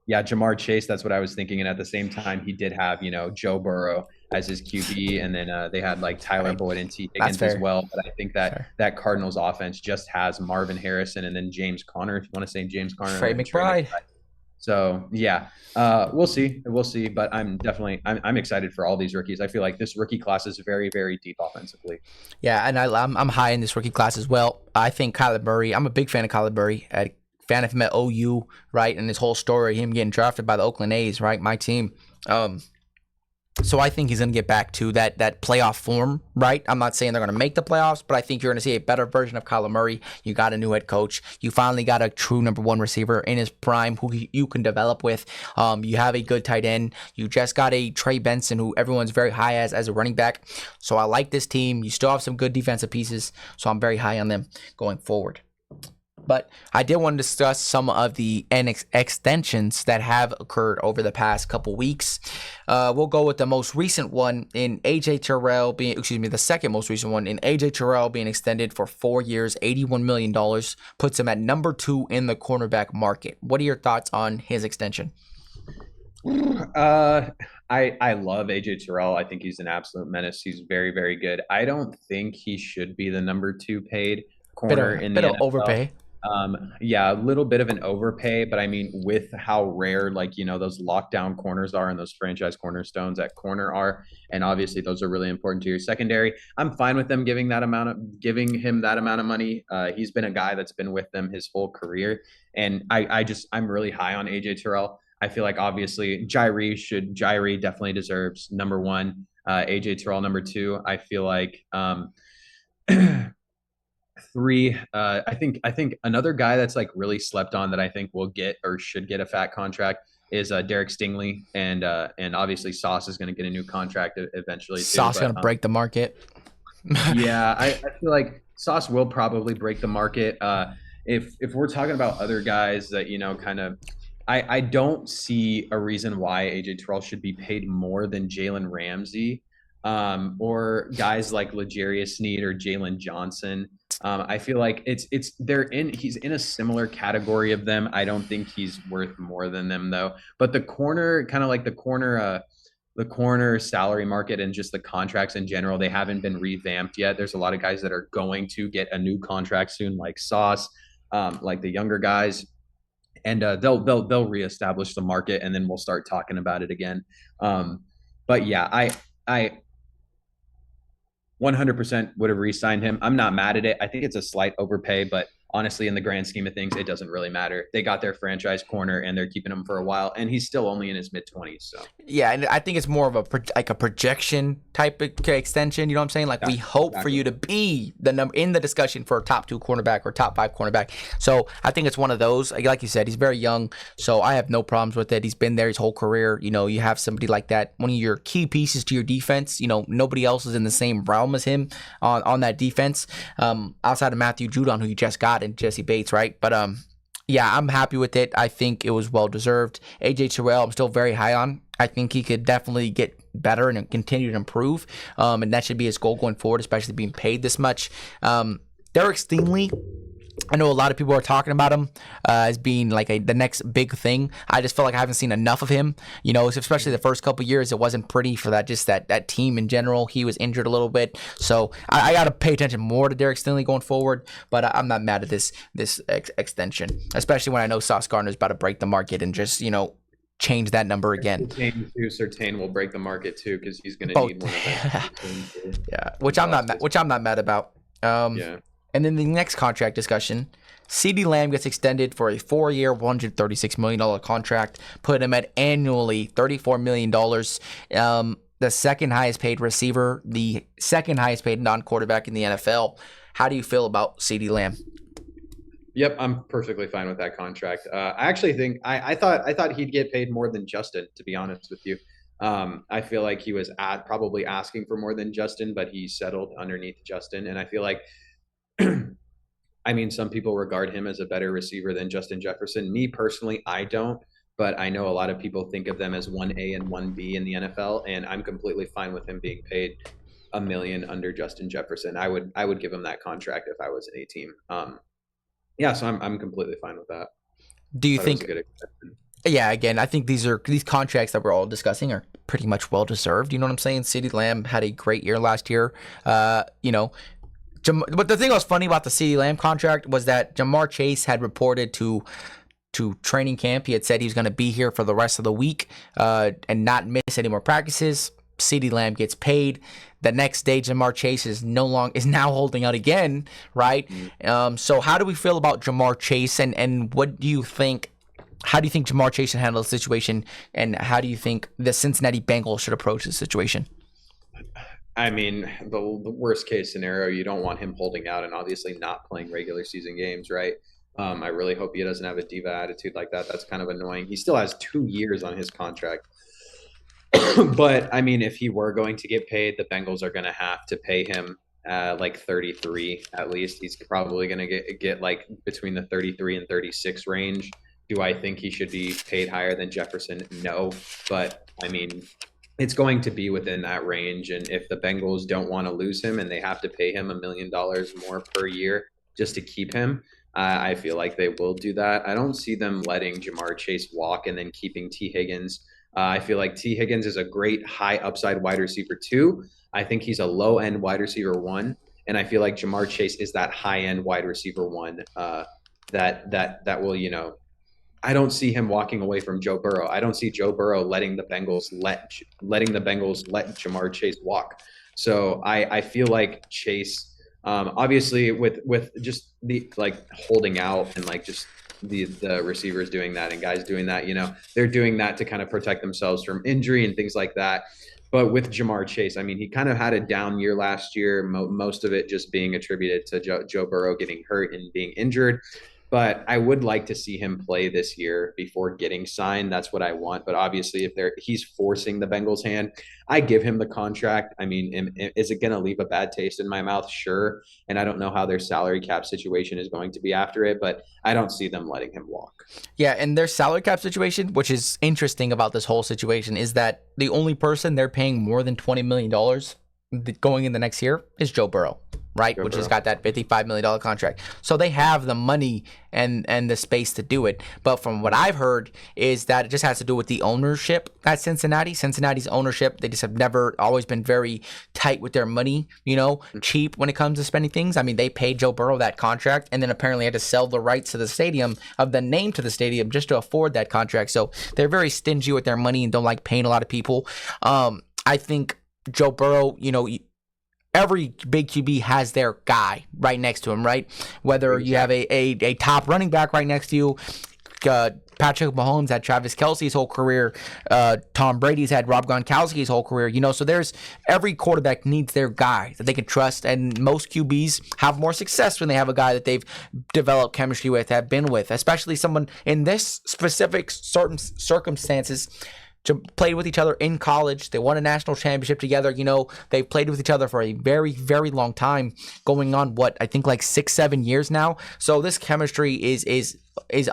Yeah, Jamar Chase. That's what I was thinking. And at the same time, he did have, Joe Burrow as his QB. And then they had like Tyler Boyd and T. Higgins as well. But I think that Cardinals offense just has Marvin Harrison and then James Conner, if you want to say James Conner. Trey McBride. So yeah, we'll see, but I'm excited for all these rookies. I feel like this rookie class is very, very deep offensively. Yeah, and I'm high in this rookie class as well. I think Kyler Murray. I'm a big fan of Kyler Murray. A fan of him at OU, right, and his whole story, him getting drafted by the Oakland A's, right, my team. So I think he's going to get back to that playoff form, right? I'm not saying they're going to make the playoffs, but I think you're going to see a better version of Kyler Murray. You got a new head coach. You finally got a true number one receiver in his prime who you can develop with. You have a good tight end. You just got a Trey Benson who everyone's very high as a running back. So I like this team. You still have some good defensive pieces, so I'm very high on them going forward. But I did want to discuss some of the extensions that have occurred over the past couple weeks. We'll go with the most recent one in the second most recent one in AJ Terrell being extended for 4 years, $81 million, puts him at number 2 in the cornerback market. What are your thoughts on his extension? I love AJ Terrell. I think he's an absolute menace. He's very, very good. I don't think he should be the number 2 paid corner in the NFL. Overpay. Yeah, a little bit of an overpay, but I mean, with how rare, those lockdown corners are and those franchise cornerstones at corner are, and obviously those are really important to your secondary. I'm fine with them giving him that amount of money. He's been a guy that's been with them his whole career, and I'm really high on AJ Terrell. I feel like obviously Jairi definitely deserves number 1. AJ Terrell number 2. I feel like 3. I think another guy that's like really slept on that I think will get or should get a fat contract is Derek Stingley, and obviously Sauce is going to get a new contract eventually. Sauce is going to break the market. Yeah, I feel like Sauce will probably break the market. If we're talking about other guys that kind of. I don't see a reason why AJ Terrell should be paid more than Jalen Ramsey, or guys like L'Jarius Sneed or Jalen Johnson. I feel like he's in a similar category of them. I don't think he's worth more than them though. But the corner, kind of like the corner salary market and just the contracts in general, they haven't been revamped yet. There's a lot of guys that are going to get a new contract soon, like Sauce, like the younger guys. And they'll reestablish the market, and then we'll start talking about it again. But yeah, I 100% would have re-signed him. I'm not mad at it. I think it's a slight overpay, but honestly, in the grand scheme of things, it doesn't really matter. They got their franchise corner, and they're keeping him for a while, and he's still only in his mid-20s. So Yeah, and I think it's more of a projection type of extension. You know what I'm saying? Like, yeah, we hope for exactly. you to be the number in the discussion for a top 2 cornerback or top 5 cornerback. So I think it's one of those. Like you said, he's very young, so I have no problems with it. He's been there his whole career. You know, you have somebody like that, one of your key pieces to your defense. You know, nobody else is in the same realm as him on that defense, outside of Matthew Judon, who you just got, and Jesse Bates, right? But yeah, I'm happy with it. I think it was well deserved. AJ Terrell, I'm still very high on. I think he could definitely get better and continue to improve. And that should be his goal going forward, especially being paid this much. Derek Stingley, I know a lot of people are talking about him as being like the next big thing. I just feel like I haven't seen enough of him. You know, especially the first couple years, it wasn't pretty for that team in general. He was injured a little bit, so I got to pay attention more to Derek Stingley going forward. But I'm not mad at this extension, especially when I know Sauce Gardner's about to break the market and just change that number again. Surtain will break the market too because he's going to Both. need one of them. Yeah, which I'm not mad about. Yeah. And then the next contract discussion, Ceedee Lamb gets extended for a 4-year, $136 million contract, put him at annually $34 million. The second highest paid receiver, the second highest paid non-quarterback in the NFL. How do you feel about Ceedee Lamb? Yep, I'm perfectly fine with that contract. I actually think I thought he'd get paid more than Justin, to be honest with you. I feel like he was probably asking for more than Justin, but he settled underneath Justin, and I feel like I mean, some people regard him as a better receiver than Justin Jefferson. Me personally, I don't, but I know a lot of people think of them as 1A and 1B in the NFL, and I'm completely fine with him being paid a million under Justin Jefferson. I would give him that contract if I was an A team. Yeah, so I'm completely fine with that. Do you Thought it was a think? good extension. Yeah, again, I think these contracts that we're all discussing are pretty much well deserved. You know what I'm saying? Ceedee Lamb had a great year last year. But the thing that was funny about the Ceedee Lamb contract was that Jamar Chase had reported to training camp. He had said he was going to be here for the rest of the week and not miss any more practices. Ceedee Lamb gets paid. The next day, Jamar Chase is now holding out again, right? So how do we feel about Jamar Chase, and what do you think? How do you think Jamar Chase should handle the situation, and how do you think the Cincinnati Bengals should approach the situation? I mean, the worst case scenario, you don't want him holding out and obviously not playing regular season games, right? I really hope he doesn't have a diva attitude like that. That's kind of annoying. He still has 2 years on his contract. But I mean, if he were going to get paid, the Bengals are going to have to pay him like 33 at least. He's probably going to get like between the 33 and 36 range. Do I think he should be paid higher than Jefferson? No, but I mean, it's going to be within that range. And if the Bengals don't want to lose him and they have to pay him $1 million more per year just to keep him, I feel like they will do that. I don't see them letting Jamar Chase walk and then keeping T. Higgins. I feel like T. Higgins is a great high upside wide receiver too. I think he's a low end wide receiver one, and I feel like Jamar Chase is that high end wide receiver one that will I don't see him walking away from Joe Burrow. I don't see Joe Burrow letting the Bengals let Jamar Chase walk. So I feel like Chase, obviously with just the like holding out and like just the receivers doing that and guys doing that, they're doing that to kind of protect themselves from injury and things like that. But with Jamar Chase, I mean, he kind of had a down year last year, most of it just being attributed to Joe Burrow getting hurt and being injured. But I would like to see him play this year before getting signed. That's what I want. But obviously, if he's forcing the Bengals' hand, I give him the contract. I mean, is it going to leave a bad taste in my mouth? Sure. And I don't know how their salary cap situation is going to be after it, but I don't see them letting him walk. Yeah, and their salary cap situation, which is interesting about this whole situation, is that the only person they're paying more than $20 million going in the next year is Joe Burrow, right? Which has got that $55 million contract. So they have the money and the space to do it. But from what I've heard is that it just has to do with the ownership at Cincinnati. Cincinnati's ownership, they just have never always been very tight with their money, cheap when it comes to spending things. I mean, they paid Joe Burrow that contract and then apparently had to sell the rights to the stadium, of the name to the stadium, just to afford that contract. So they're very stingy with their money and don't like paying a lot of people. I think Joe Burrow, every big QB has their guy right next to him, right? Whether you have a top running back right next to you, Patrick Mahomes had Travis Kelce's whole career. Tom Brady's had Rob Gronkowski's whole career. So there's every quarterback needs their guy that they can trust, and most QBs have more success when they have a guy that they've developed chemistry with, have been with, especially someone in this specific certain circumstances. Played with each other in college. They won a national championship together. They've played with each other for a very, very long time, going on I think like 6-7 years now. So this chemistry is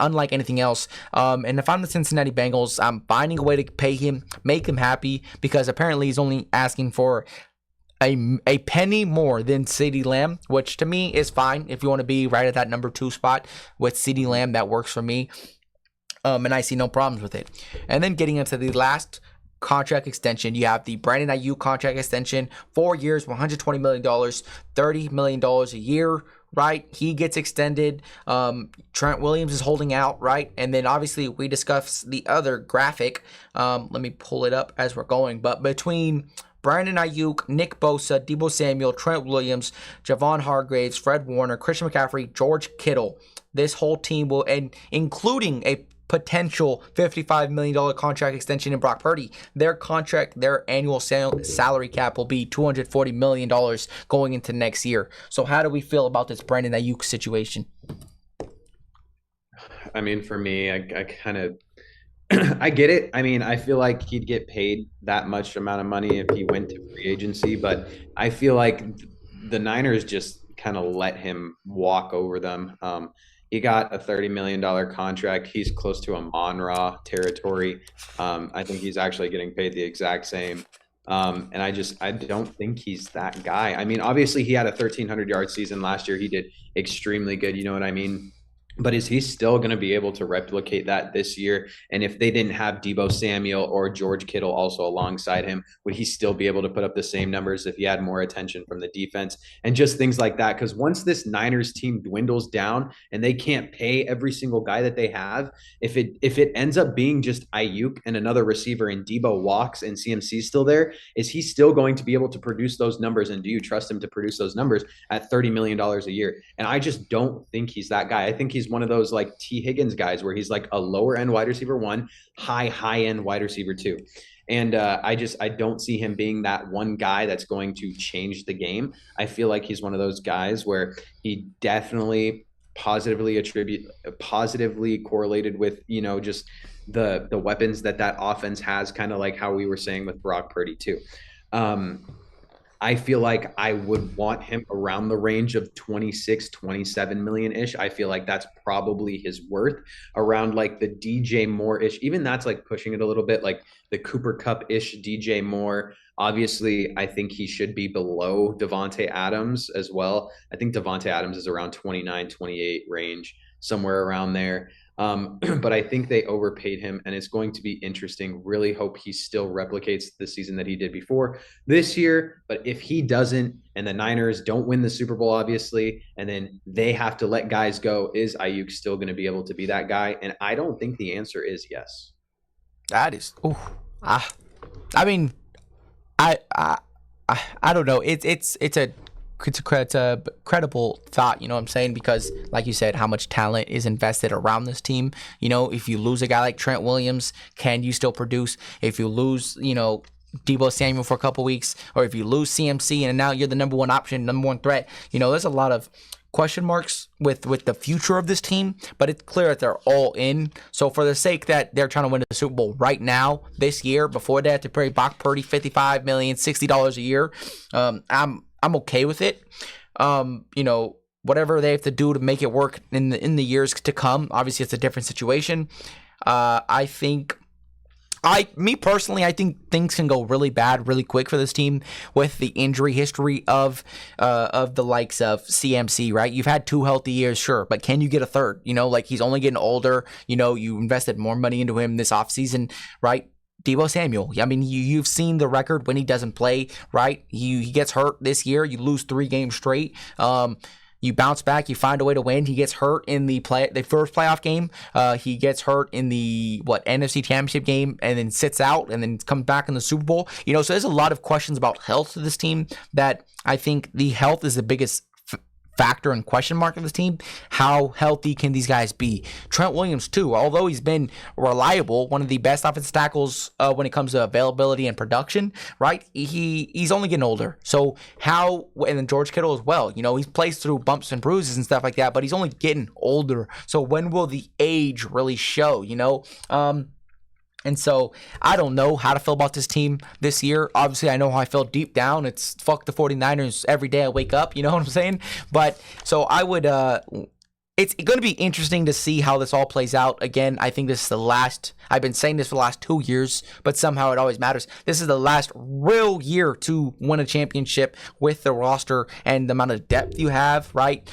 unlike anything else. And if I'm the Cincinnati Bengals, I'm finding a way to pay him, make him happy, because apparently he's only asking for a penny more than Ceedee Lamb, which to me is fine. If you want to be right at that number 2 spot with Ceedee Lamb, that works for me. And I see no problems with it. And then getting into the last contract extension, you have the Brandon Aiyuk contract extension, 4 years, $120 million, $30 million a year, right? He gets extended. Trent Williams is holding out, right? And then obviously we discuss the other graphic. Let me pull it up as we're going. But between Brandon Aiyuk, Nick Bosa, Deebo Samuel, Trent Williams, Javon Hargraves, Fred Warner, Christian McCaffrey, George Kittle, this whole team will, and including a potential $55 million contract extension in Brock Purdy, their annual salary cap will be $240 million going into next year. So how do we feel about this Brandon Aiyuk situation? I mean, for me, I kind of I get it. I mean, I feel like he'd get paid that much amount of money if he went to free agency, but I feel like the Niners just kind of let him walk over them. He got a $30 million contract. He's close to Amon-Ra territory. I think he's actually getting paid the exact same. And I don't think he's that guy. I mean, obviously he had a 1,300-yard season last year. He did extremely good. You know what I mean? But is he still going to be able to replicate that this year? And if they didn't have Deebo Samuel or George Kittle also alongside him, would he still be able to put up the same numbers if he had more attention from the defense and just things like that? Because once this Niners team dwindles down and they can't pay every single guy that they have, if it ends up being just Aiyuk and another receiver and Deebo walks and CMC still there, is he still going to be able to produce those numbers? And do you trust him to produce those numbers at $30 million a year? And I just don't think he's that guy. I think he's one of those like T. Higgins guys where he's like a lower end wide receiver 1, high end wide receiver 2. And I don't see him being that one guy that's going to change the game. I feel like he's one of those guys where he definitely positively correlated with, just the weapons that offense has, kind of like how we were saying with Brock Purdy too. I feel like I would want him around the range of 26, 27 million-ish. I feel like that's probably his worth, around like the DJ Moore-ish. Even that's like pushing it a little bit, like the Cooper Kupp-ish DJ Moore. Obviously, I think he should be below Devontae Adams as well. I think Devontae Adams is around 29, 28 range, somewhere around there. But I think they overpaid him, and it's going to be interesting. Really hope he still replicates the season that he did before this year. But if he doesn't, and the Niners don't win the Super Bowl, obviously, and then they have to let guys go, is Aiyuk still going to be able to be that guy? And I don't think the answer is yes. That is, I mean, I don't know. It's a credible thought, you know what I'm saying? Because like you said, how much talent is invested around this team. If you lose a guy like Trent Williams, can you still produce? If you lose, Deebo Samuel for a couple weeks, or if you lose CMC and now you're the number one option, number one threat, there's a lot of question marks with the future of this team, but it's clear that they're all in. So for the sake that they're trying to win the Super Bowl right now, this year, before they have to pay Brock Purdy $55 million, $60 a year, I'm okay with it. Whatever they have to do to make it work in the years to come. Obviously, it's a different situation. I think things can go really bad really quick for this team with the injury history of the likes of CMC, right? You've had 2 healthy years, sure, but can you get a third? He's only getting older. You invested more money into him this offseason, right? Deebo Samuel. I mean, you've seen the record when he doesn't play, right? He gets hurt this year. You lose 3 games straight. You bounce back, you find a way to win. He gets hurt in the first playoff game. He gets hurt in the NFC Championship game, and then sits out, and then comes back in the Super Bowl. So there's a lot of questions about health to this team that I think the health is the biggest factor and question mark of this team. How healthy can these guys be? Trent Williams too, although he's been reliable, one of the best offensive tackles when it comes to availability and production, right? He's only getting older. So and then George Kittle as well. He plays through bumps and bruises and stuff like that, but he's only getting older. So when will the age really show? And so I don't know how to feel about this team this year. Obviously, I know how I feel deep down. It's fuck the 49ers every day I wake up. You know what I'm saying? But so I would it's going to be interesting to see how this all plays out. Again, I think this is the last, I've been saying this for the last 2 years, but somehow it always matters. This is the last real year to win a championship with the roster and the amount of depth you have, right?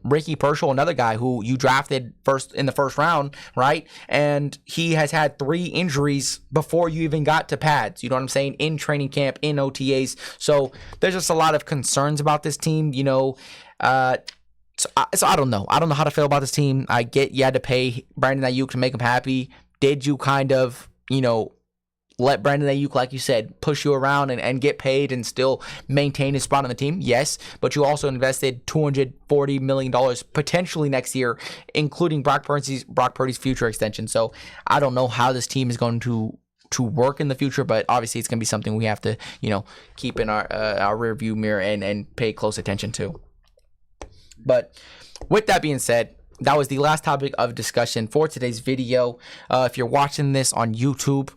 Ricky Pearsall, another guy who you drafted in the first round, right? And he has had 3 injuries before you even got to pads, you know what I'm saying? In training camp, in OTAs. So there's just a lot of concerns about this team, So I don't know. I don't know how to feel about this team. I get you had to pay Brandon Aiyuk to make him happy. Did you kind of, let Brandon Aiyuk, like you said, push you around and get paid and still maintain his spot on the team? Yes, but you also invested $240 million potentially next year, including Brock Purdy's future extension. So I don't know how this team is going to work in the future, but obviously it's going to be something we have to, keep in our rear view mirror and pay close attention to. But with that being said, that was the last topic of discussion for today's video. If you're watching this on YouTube,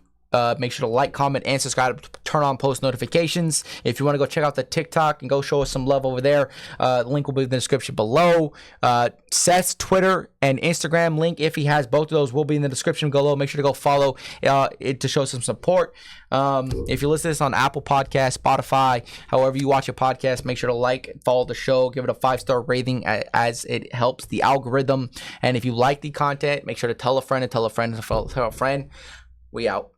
make sure to like, comment, and subscribe. Turn on post notifications. If you want to go check out the TikTok and go show us some love over there, the link will be in the description below. Seth's Twitter and Instagram link, if he has both of those, will be in the description below. Make sure to go follow it to show some support. If you listen to this on Apple Podcasts, Spotify, however you watch your podcast, make sure to follow the show, give it a 5-star rating as it helps the algorithm. And if you like the content, make sure to tell a friend and tell a friend to tell a friend. We out.